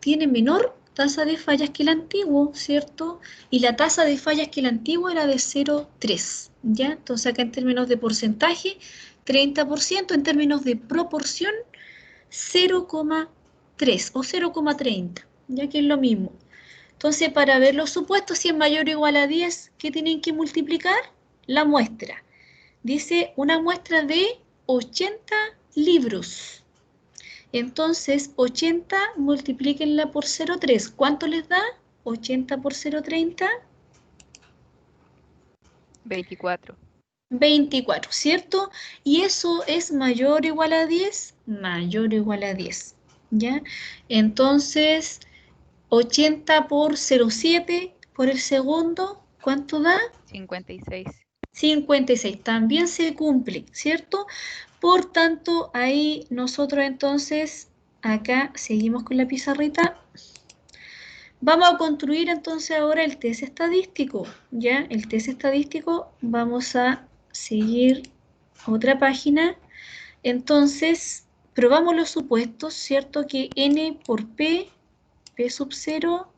tiene menor tasa de fallas que el antiguo, ¿cierto? Y la tasa de fallas que el antiguo era de 0,3, ¿ya? Entonces acá en términos de porcentaje, 30%, en términos de proporción, 0,3 o 0,30, ya que es lo mismo. Entonces, para ver los supuestos, si es mayor o igual a 10, ¿qué tienen que multiplicar? La muestra. Dice una muestra de 80 libros. Entonces, 80 multiplíquenla por 0,3. ¿Cuánto les da? 80 por 0,30. 24. 24, ¿cierto? Y eso es mayor o igual a 10. Mayor o igual a 10. ¿Ya? Entonces, 80 por 0,7 por el segundo, ¿cuánto da? 56. 56. También se cumple, ¿cierto? Por tanto, ahí nosotros entonces, acá seguimos con la pizarrita. Vamos a construir entonces ahora el test estadístico, ¿ya? El test estadístico, vamos a seguir otra página. Entonces, probamos los supuestos, ¿cierto? Que n por p, p sub 0,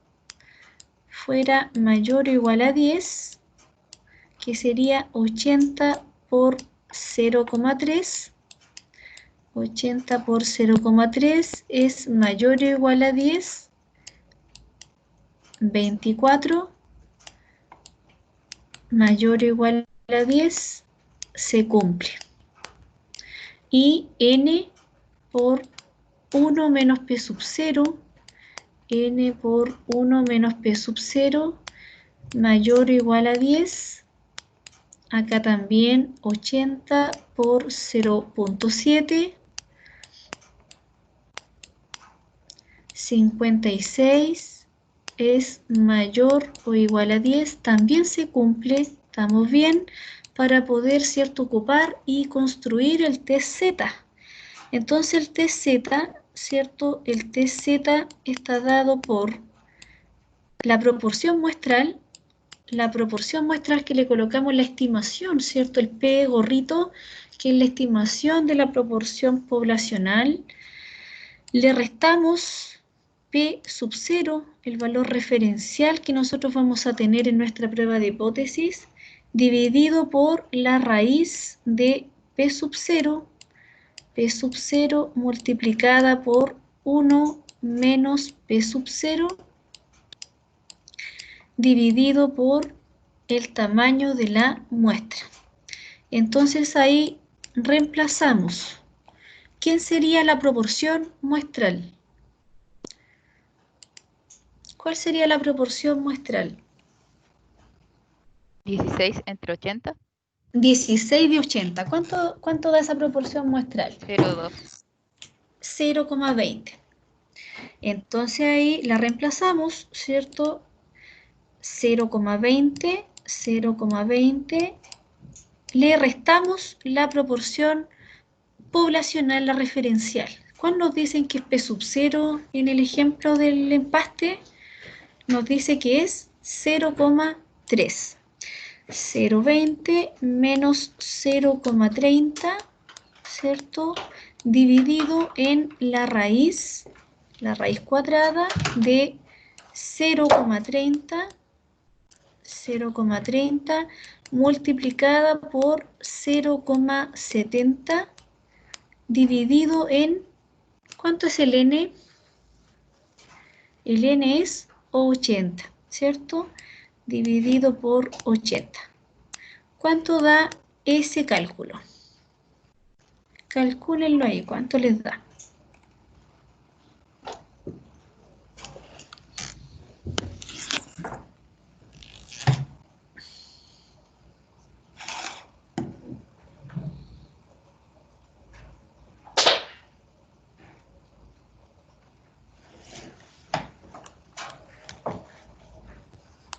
fuera mayor o igual a 10, que sería 80 por 0,3. 80 por 0,3 es mayor o igual a 10. 24 mayor o igual a 10 se cumple. Y n por 1 menos p sub 0, n por 1 menos p sub 0 mayor o igual a 10. Acá también 80 por 0,7. 56 es mayor o igual a 10, también se cumple, estamos bien, para poder, ¿cierto?, ocupar y construir el test Z. Entonces el test Z, ¿cierto?, el test Z está dado por la proporción muestral que le colocamos la estimación, ¿cierto?, el P gorrito, que es la estimación de la proporción poblacional. Le restamos P sub 0, el valor referencial que nosotros vamos a tener en nuestra prueba de hipótesis, dividido por la raíz de P sub 0, P sub 0 multiplicada por 1 menos P sub 0, dividido por el tamaño de la muestra. Entonces ahí reemplazamos. ¿Quién sería la proporción muestral? ¿Cuál sería la proporción muestral? 16 entre 80. 16 de 80. ¿Cuánto da esa proporción muestral? 0,2. 0,20. Entonces ahí la reemplazamos, ¿cierto? 0,20, 0,20. Le restamos la proporción poblacional, la referencial. ¿Cuál nos dicen que es P sub 0 en el ejemplo del empaste? Nos dice que es 0,3. 0,20 menos 0,30, ¿cierto? Dividido en la raíz la raíz cuadrada de 0,30 multiplicada por 0,70 dividido en, ¿cuánto es el n? El n es 80, ¿cierto? Dividido por 80. ¿Cuánto da ese cálculo? Calcúlenlo ahí, ¿cuánto les da?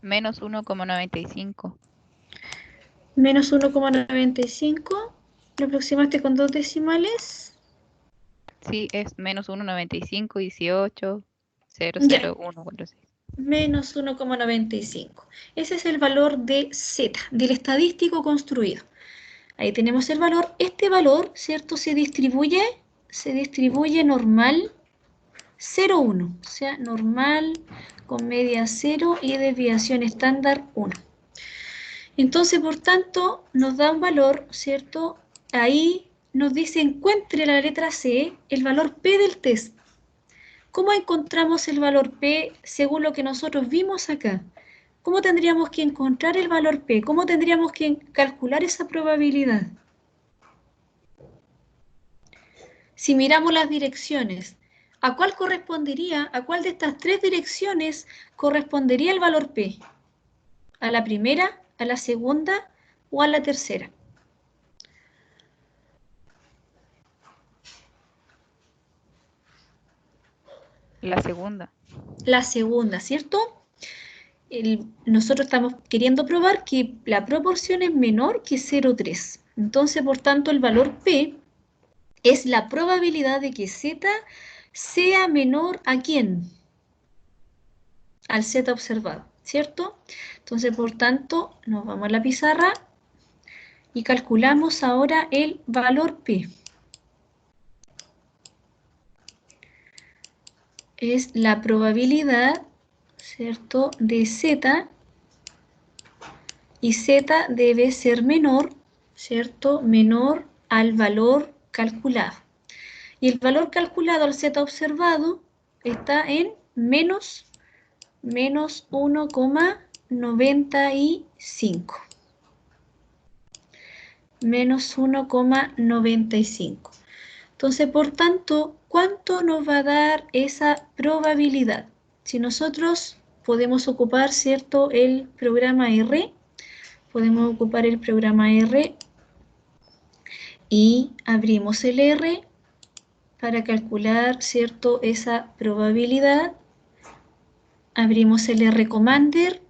Menos 1,95. Menos 1,95. ¿Lo aproximaste con 2 decimales? Sí, es menos 1,95, 18, Ya, 00146. menos 1,95. Ese es el valor de Z, del estadístico construido. Ahí tenemos el valor. Este valor, ¿cierto? Se distribuye normal 0,1. O sea, normal con media 0 y desviación estándar 1. Entonces, por tanto, nos da un valor, ¿cierto? Ahí nos dice encuentre la letra C, el valor P del test. ¿Cómo encontramos el valor P según lo que nosotros vimos acá? ¿Cómo tendríamos que encontrar el valor P? ¿Cómo tendríamos que calcular esa probabilidad? Si miramos las direcciones, ¿a cuál correspondería, a cuál de estas tres direcciones correspondería el valor P? ¿A la primera, a la segunda o a la tercera? La segunda. La segunda, ¿cierto? Nosotros estamos queriendo probar que la proporción es menor que 0,3. Entonces, por tanto, el valor P es la probabilidad de que Z sea menor ¿a quién? Al Z observado, ¿cierto? Entonces, por tanto, nos vamos a la pizarra y calculamos ahora el valor P. Es la probabilidad, ¿cierto?, de Z, y Z debe ser menor, ¿cierto?, menor al valor calculado. Y el valor calculado al Z observado está en menos 1,95. Menos 1,95. Entonces, por tanto, ¿cuánto nos va a dar esa probabilidad? Si nosotros podemos ocupar, ¿cierto?, el programa R, podemos ocupar el programa R y abrimos el R para calcular, ¿cierto?, esa probabilidad. Abrimos el R Commander.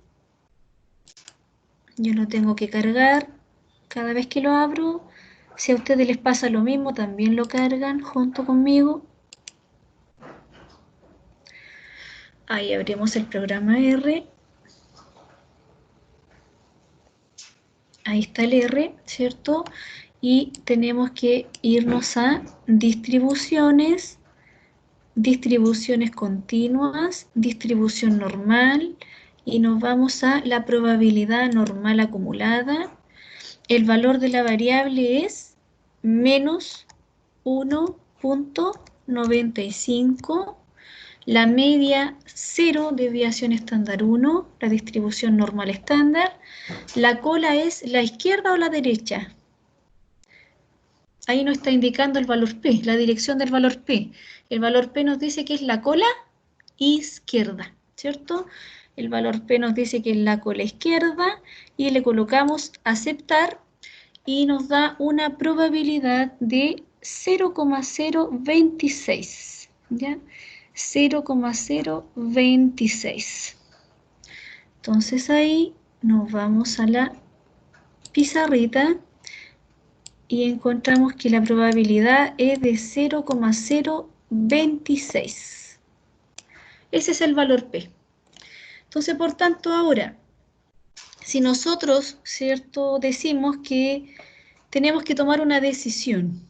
Yo lo tengo que cargar cada vez que lo abro. Si a ustedes les pasa lo mismo, también lo cargan junto conmigo. Ahí abrimos el programa R. Ahí está el R, ¿cierto? Y tenemos que irnos a distribuciones, distribuciones continuas, distribución normal, y nos vamos a la probabilidad normal acumulada. El valor de la variable es menos 1,95. La media 0, desviación estándar 1, la distribución normal estándar. La cola es la izquierda o la derecha. Ahí nos está indicando el valor P, la dirección del valor P. El valor P nos dice que es la cola izquierda, ¿cierto? El valor P nos dice que es la cola izquierda y le colocamos aceptar y nos da una probabilidad de 0,026, ¿ya? 0,026. Entonces ahí nos vamos a la pizarrita y encontramos que la probabilidad es de 0,026. Ese es el valor P. Entonces, por tanto, ahora, si nosotros, ¿cierto?, decimos que tenemos que tomar una decisión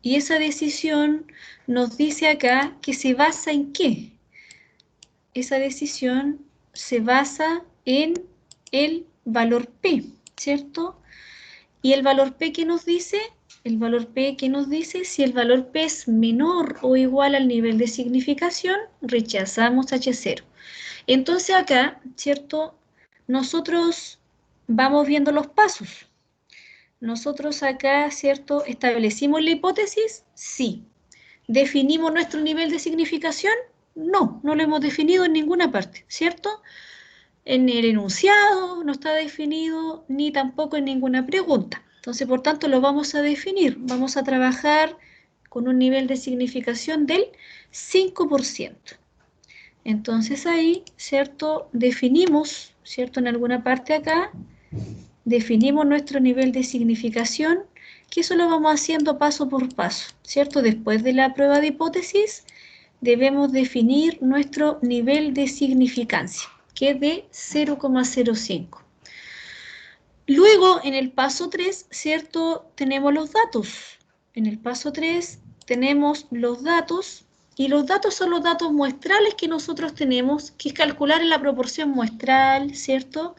Y esa decisión nos dice acá que se basa en qué. Esa decisión se basa en el valor P, ¿cierto? ¿Y el valor P qué nos dice? El valor P que nos dice si el valor P es menor o igual al nivel de significación, rechazamos H0. Entonces acá, ¿cierto? Nosotros vamos viendo los pasos. Nosotros acá, ¿cierto? ¿Establecimos la hipótesis? Sí. ¿Definimos nuestro nivel de significación? No, no lo hemos definido en ninguna parte, ¿cierto? En el enunciado no está definido, ni tampoco en ninguna pregunta. Entonces, por tanto, lo vamos a definir. Vamos a trabajar con un nivel de significación del 5%. Entonces ahí, ¿cierto? Definimos, ¿cierto? En alguna parte acá, definimos nuestro nivel de significación, que eso lo vamos haciendo paso por paso, ¿cierto? Después de la prueba de hipótesis, debemos definir nuestro nivel de significancia, que es de 0,05. Luego, en el paso 3, ¿cierto? Tenemos los datos. En el paso 3 tenemos los datos, y los datos son los datos muestrales que nosotros tenemos, que es calcular en la proporción muestral, ¿cierto?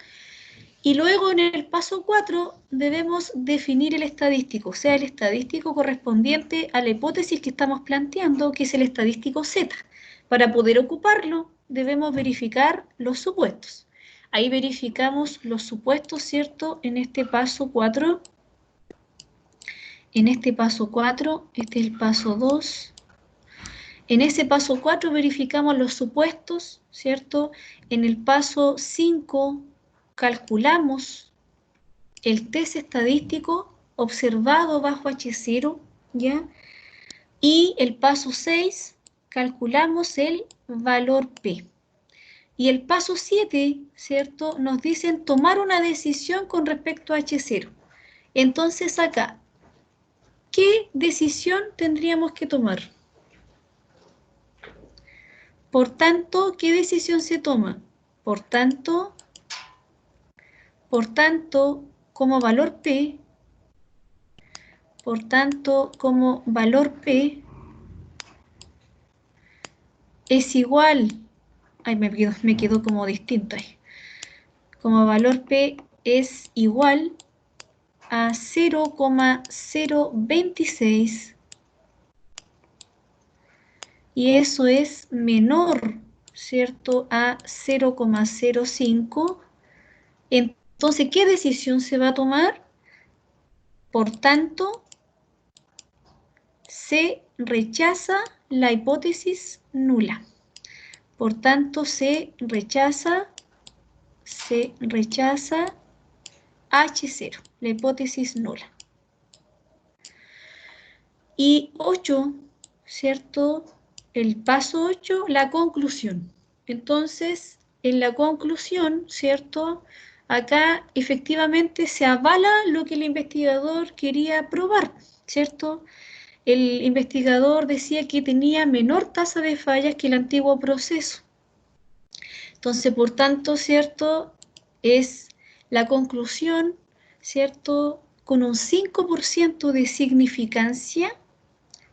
Y luego en el paso 4 debemos definir el estadístico, o sea, el estadístico correspondiente a la hipótesis que estamos planteando, que es el estadístico Z. Para poder ocuparlo, debemos verificar los supuestos. Ahí verificamos los supuestos, ¿cierto? En este paso 4. En este paso 4, este es el paso 2. En ese paso 4 verificamos los supuestos, ¿cierto? En el paso 5 calculamos el test estadístico observado bajo H0, ¿ya? Y el paso 6, calculamos el valor P. Y el paso 7, ¿cierto? Nos dicen tomar una decisión con respecto a H0. Entonces acá, ¿qué decisión tendríamos que tomar? Por tanto, ¿qué decisión se toma? Por tanto, como valor P, como valor P es igual, ay, me quedó como distinto ahí. Como valor P es igual a 0,026 y eso es menor, ¿cierto?, a 0,05. Entonces, ¿qué decisión se va a tomar? Por tanto, se rechaza la hipótesis nula. Por tanto, se rechaza H0, la hipótesis nula. Y 8, ¿cierto? El paso 8, la conclusión. Entonces, en la conclusión, ¿cierto? Acá efectivamente se avala lo que el investigador quería probar, ¿cierto? El investigador decía que tenía menor tasa de fallas que el antiguo proceso. Entonces, por tanto, ¿cierto? Es la conclusión, ¿cierto? Con un 5% de significancia,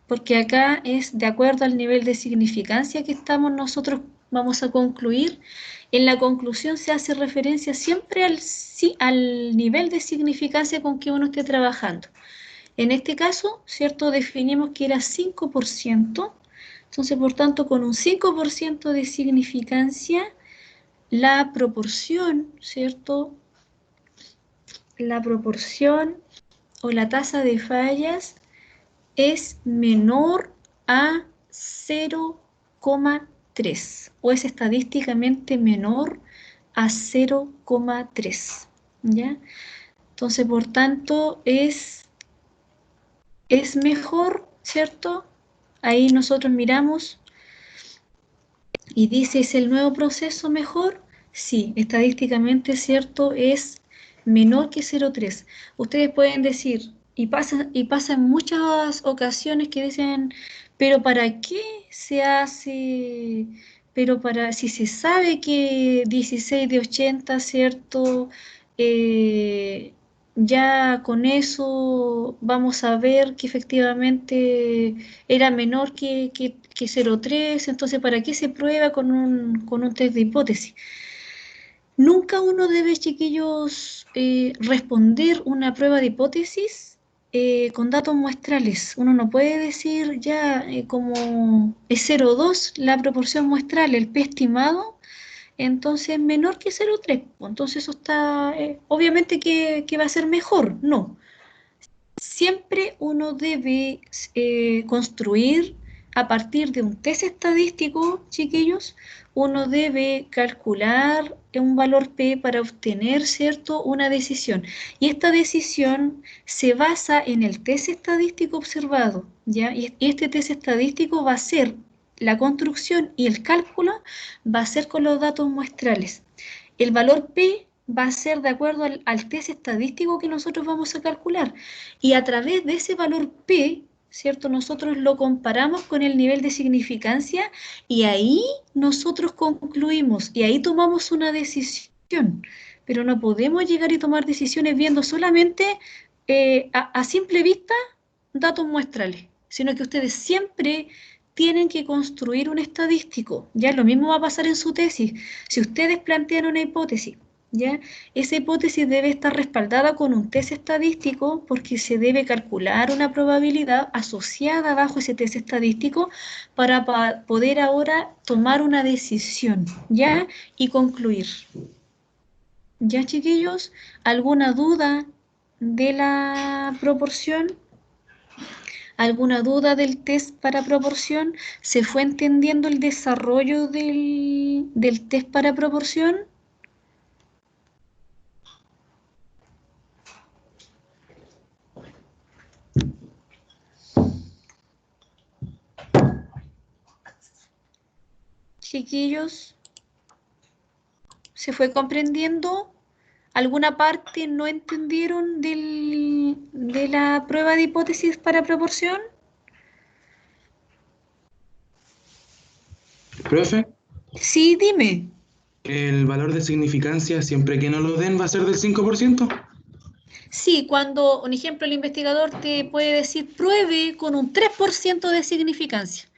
porque acá es de acuerdo al nivel de significancia que estamos nosotros, vamos a concluir. En la conclusión se hace referencia siempre al nivel de significancia con que uno esté trabajando. En este caso, ¿cierto? Definimos que era 5%, entonces, por tanto, con un 5% de significancia, la proporción, ¿cierto? La proporción o la tasa de fallas es menor a 0,3 o es estadísticamente menor a 0,3, ¿ya? Entonces, por tanto, es mejor, ¿cierto? Ahí nosotros miramos y dice, ¿es el nuevo proceso mejor? Sí, estadísticamente, ¿cierto? Es menor que 0,3. Ustedes pueden decir, y pasa en muchas ocasiones que dicen, pero ¿para qué se hace? Pero si se sabe que 16 de 80, ¿cierto? ya con eso vamos a ver que efectivamente era menor que 0,3, entonces ¿para qué se prueba con un test de hipótesis? Nunca uno debe, chiquillos, responder una prueba de hipótesis con datos muestrales. Uno no puede decir ya como es 0,2 la proporción muestral, el P estimado, entonces menor que 0,3. Entonces eso está, obviamente que va a ser mejor. No, siempre uno debe construir a partir de un test estadístico, chiquillos, uno debe calcular un valor P para obtener, ¿cierto?, una decisión. Y esta decisión se basa en el test estadístico observado, ¿ya? Y este test estadístico va a ser la construcción y el cálculo va a ser con los datos muestrales. El valor P va a ser de acuerdo al test estadístico que nosotros vamos a calcular. Y a través de ese valor P, ¿cierto? Nosotros lo comparamos con el nivel de significancia y ahí nosotros concluimos y ahí tomamos una decisión. Pero no podemos llegar y tomar decisiones viendo solamente a simple vista datos muestrales, sino que ustedes siempre tienen que construir un estadístico. Ya lo mismo va a pasar en su tesis. Si ustedes plantean una hipótesis, ¿ya? Esa hipótesis debe estar respaldada con un test estadístico porque se debe calcular una probabilidad asociada bajo ese test estadístico para poder ahora tomar una decisión, ¿ya? Y concluir. ¿Ya, chiquillos? ¿Alguna duda de la proporción? ¿Alguna duda del test para proporción? ¿Se fue entendiendo el desarrollo del test para proporción? Chiquillos, ¿se fue comprendiendo? ¿Alguna parte no entendieron de la prueba de hipótesis para proporción? Profe, Sí, dime. el valor de significancia, siempre que no lo den, va a ser del 5%. Sí, cuando, un ejemplo, el investigador te puede decir pruebe con un 3% de significancia.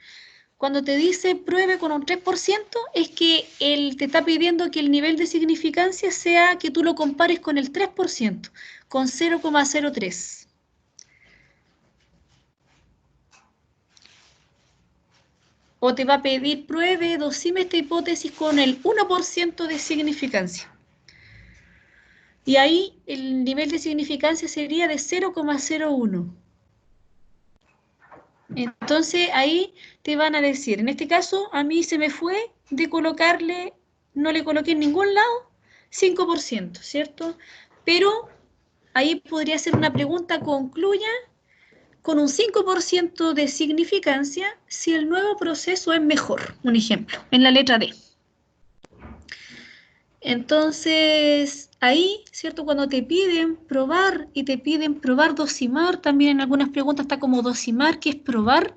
Cuando te dice pruebe con un 3%, es que él te está pidiendo que el nivel de significancia sea que tú lo compares con el 3%, con 0,03. O te va a pedir pruebe, dosime esta hipótesis con el 1% de significancia. Y ahí el nivel de significancia sería de 0,01. Entonces ahí te van a decir, en este caso a mí se me fue de colocarle, no le coloqué en ningún lado 5%, ¿cierto? Pero ahí podría ser una pregunta, concluya con un 5% de significancia si el nuevo proceso es mejor, un ejemplo, en la letra D. Entonces, ahí, ¿cierto? Cuando te piden probar y te piden probar dosimar, también en algunas preguntas está como dosimar, que es probar.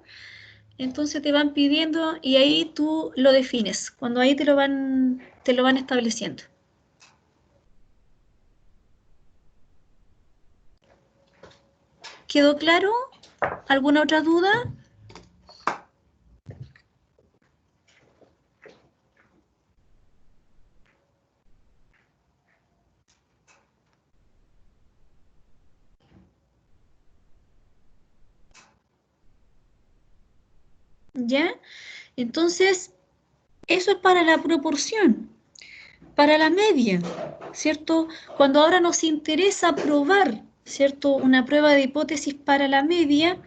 Entonces te van pidiendo y ahí tú lo defines, cuando ahí te lo van estableciendo. ¿Quedó claro? ¿Alguna otra duda? ¿Ya? Entonces, eso es para la proporción, para la media, ¿cierto? Cuando ahora nos interesa probar, ¿cierto? Una prueba de hipótesis para la media,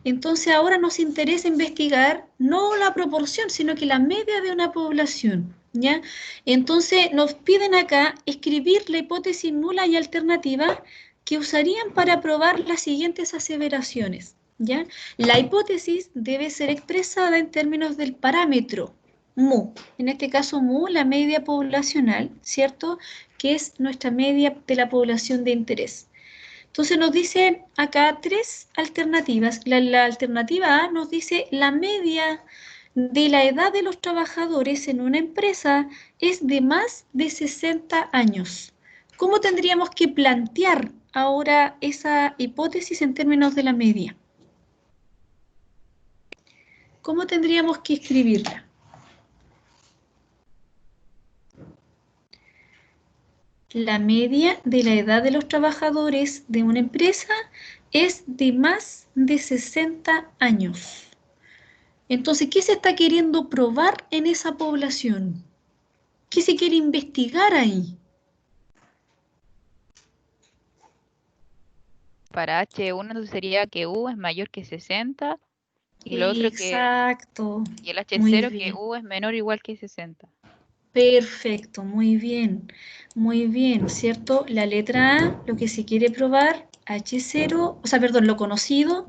entonces ahora nos interesa investigar no la proporción, sino que la media de una población, ¿ya? Entonces nos piden acá escribir la hipótesis nula y alternativa que usarían para probar las siguientes aseveraciones, ¿ya? La hipótesis debe ser expresada en términos del parámetro mu, en este caso mu, la media poblacional, ¿cierto? Que es nuestra media de la población de interés. Entonces nos dice acá tres alternativas. La alternativa A nos dice la media de la edad de los trabajadores en una empresa es de más de 60 años. ¿Cómo tendríamos que plantear ahora esa hipótesis en términos de la media? ¿Cómo tendríamos que escribirla? La media de la edad de los trabajadores de una empresa es de más de 60 años. Entonces, ¿qué se está queriendo probar en esa población? ¿Qué se quiere investigar ahí? Para H1 entonces sería que U es mayor que 60 y lo otro Exacto, y el muy H0 que bien. U es menor o igual que 60. Perfecto, muy bien, ¿cierto? La letra A, lo que se quiere probar, H0, o sea, perdón, lo conocido,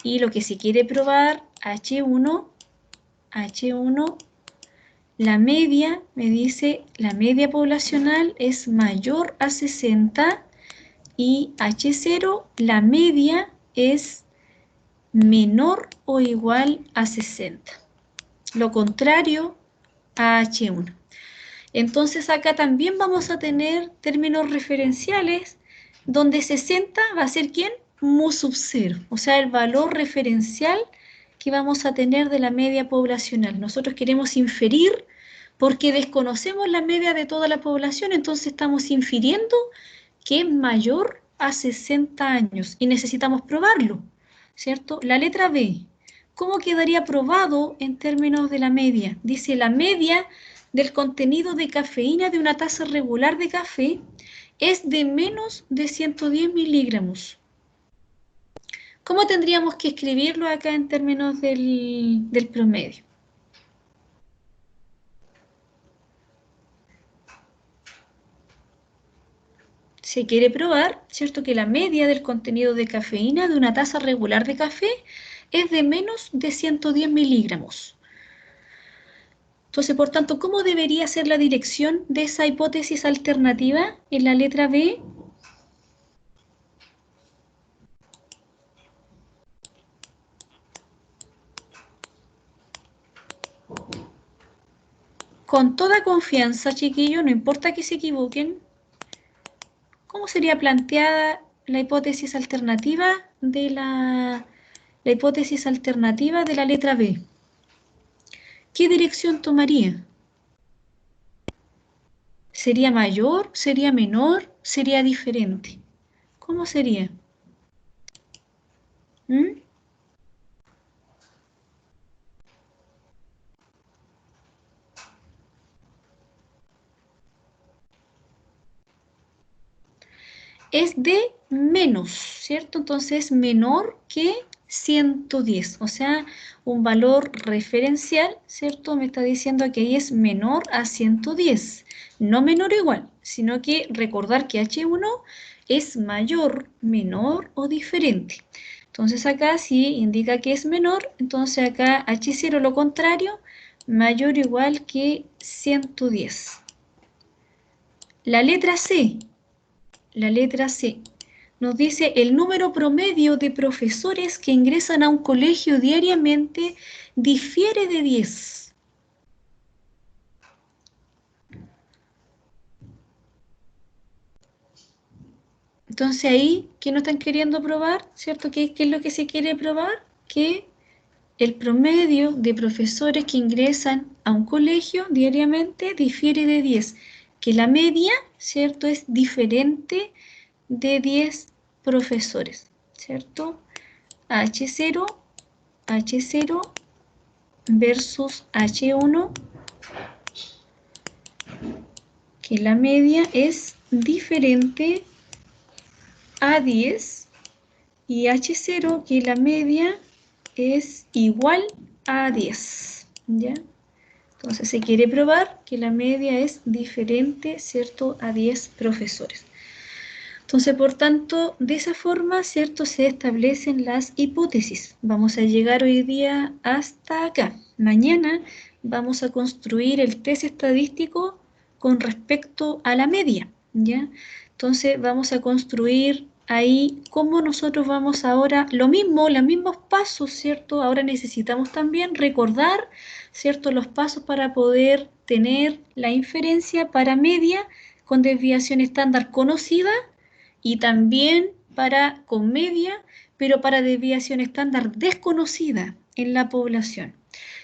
y lo que se quiere probar, H1, la media, me dice, la media poblacional es mayor a 60 y H0, la media es menor o igual a 60. Lo contrario a H1. Entonces acá también vamos a tener términos referenciales donde 60 va a ser ¿quién? Mu sub 0, o sea, el valor referencial que vamos a tener de la media poblacional. Nosotros queremos inferir porque desconocemos la media de toda la población, entonces estamos infiriendo que es mayor a 60 años y necesitamos probarlo, ¿cierto? La letra B, ¿cómo quedaría probado en términos de la media? Dice la media del contenido de cafeína de una taza regular de café es de menos de 110 miligramos. ¿Cómo tendríamos que escribirlo acá en términos del promedio? Se quiere probar, ¿cierto?, que la media del contenido de cafeína de una taza regular de café es de menos de 110 miligramos. Entonces, por tanto, ¿cómo debería ser la dirección de esa hipótesis alternativa en la letra B? Con toda confianza, chiquillos, no importa que se equivoquen, ¿cómo sería planteada la hipótesis alternativa de la hipótesis alternativa de la letra B? ¿Qué dirección tomaría? ¿Sería mayor? ¿Sería menor? ¿Sería diferente? ¿Cómo sería? ¿Mm? Es de menos, ¿cierto? Entonces menor que 110, o sea, un valor referencial, ¿cierto? Me está diciendo que ahí es menor a 110, no menor o igual, sino que recordar que H1 es mayor, menor o diferente. Entonces acá si indica que es menor, entonces acá H0 lo contrario, mayor o igual que 110. La letra C. La letra C nos dice el número promedio de profesores que ingresan a un colegio diariamente difiere de 10. Entonces ahí, ¿qué nos están queriendo probar? ¿Cierto? ¿Qué es lo que se quiere probar? Que el promedio de profesores que ingresan a un colegio diariamente difiere de 10. Que la media, ¿cierto?, es diferente de 10 profesores, ¿cierto? H0 versus H1, que la media es diferente a 10, y H0, que la media es igual a 10, ¿ya? Entonces se quiere probar que la media es diferente, ¿cierto?, a 10 profesores. Entonces, por tanto, de esa forma, ¿cierto?, se establecen las hipótesis. Vamos a llegar hoy día hasta acá. Mañana vamos a construir el test estadístico con respecto a la media, ¿ya? Entonces, vamos a construir ahí cómo nosotros vamos ahora, lo mismo, los mismos pasos, ¿cierto? Ahora necesitamos también recordar, ¿cierto?, los pasos para poder tener la inferencia para media con desviación estándar conocida y también para con media, pero para desviación estándar desconocida en la población.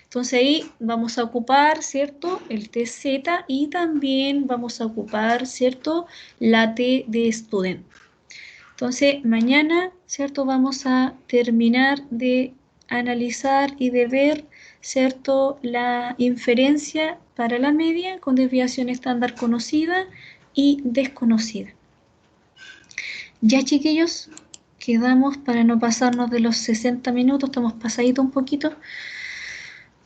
Entonces ahí vamos a ocupar, ¿cierto?, el TZ y también vamos a ocupar, ¿cierto?, la T de student. Entonces mañana, ¿cierto?, vamos a terminar de analizar y de ver, ¿cierto?, la inferencia para la media con desviación estándar conocida y desconocida. Ya, chiquillos, quedamos para no pasarnos de los 60 minutos, estamos pasaditos un poquito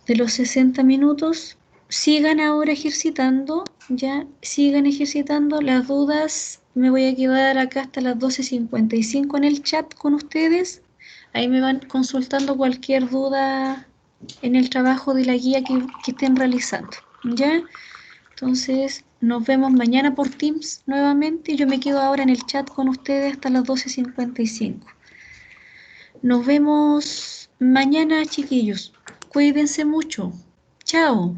de los 60 minutos. Sigan ahora ejercitando, ya, sigan ejercitando. Las dudas, me voy a quedar acá hasta las 12:55 en el chat con ustedes. Ahí me van consultando cualquier duda en el trabajo de la guía que estén realizando, ¿ya? Entonces, nos vemos mañana por Teams nuevamente. Yo me quedo ahora en el chat con ustedes hasta las 12:55. Nos vemos mañana, chiquillos. Cuídense mucho. Chao.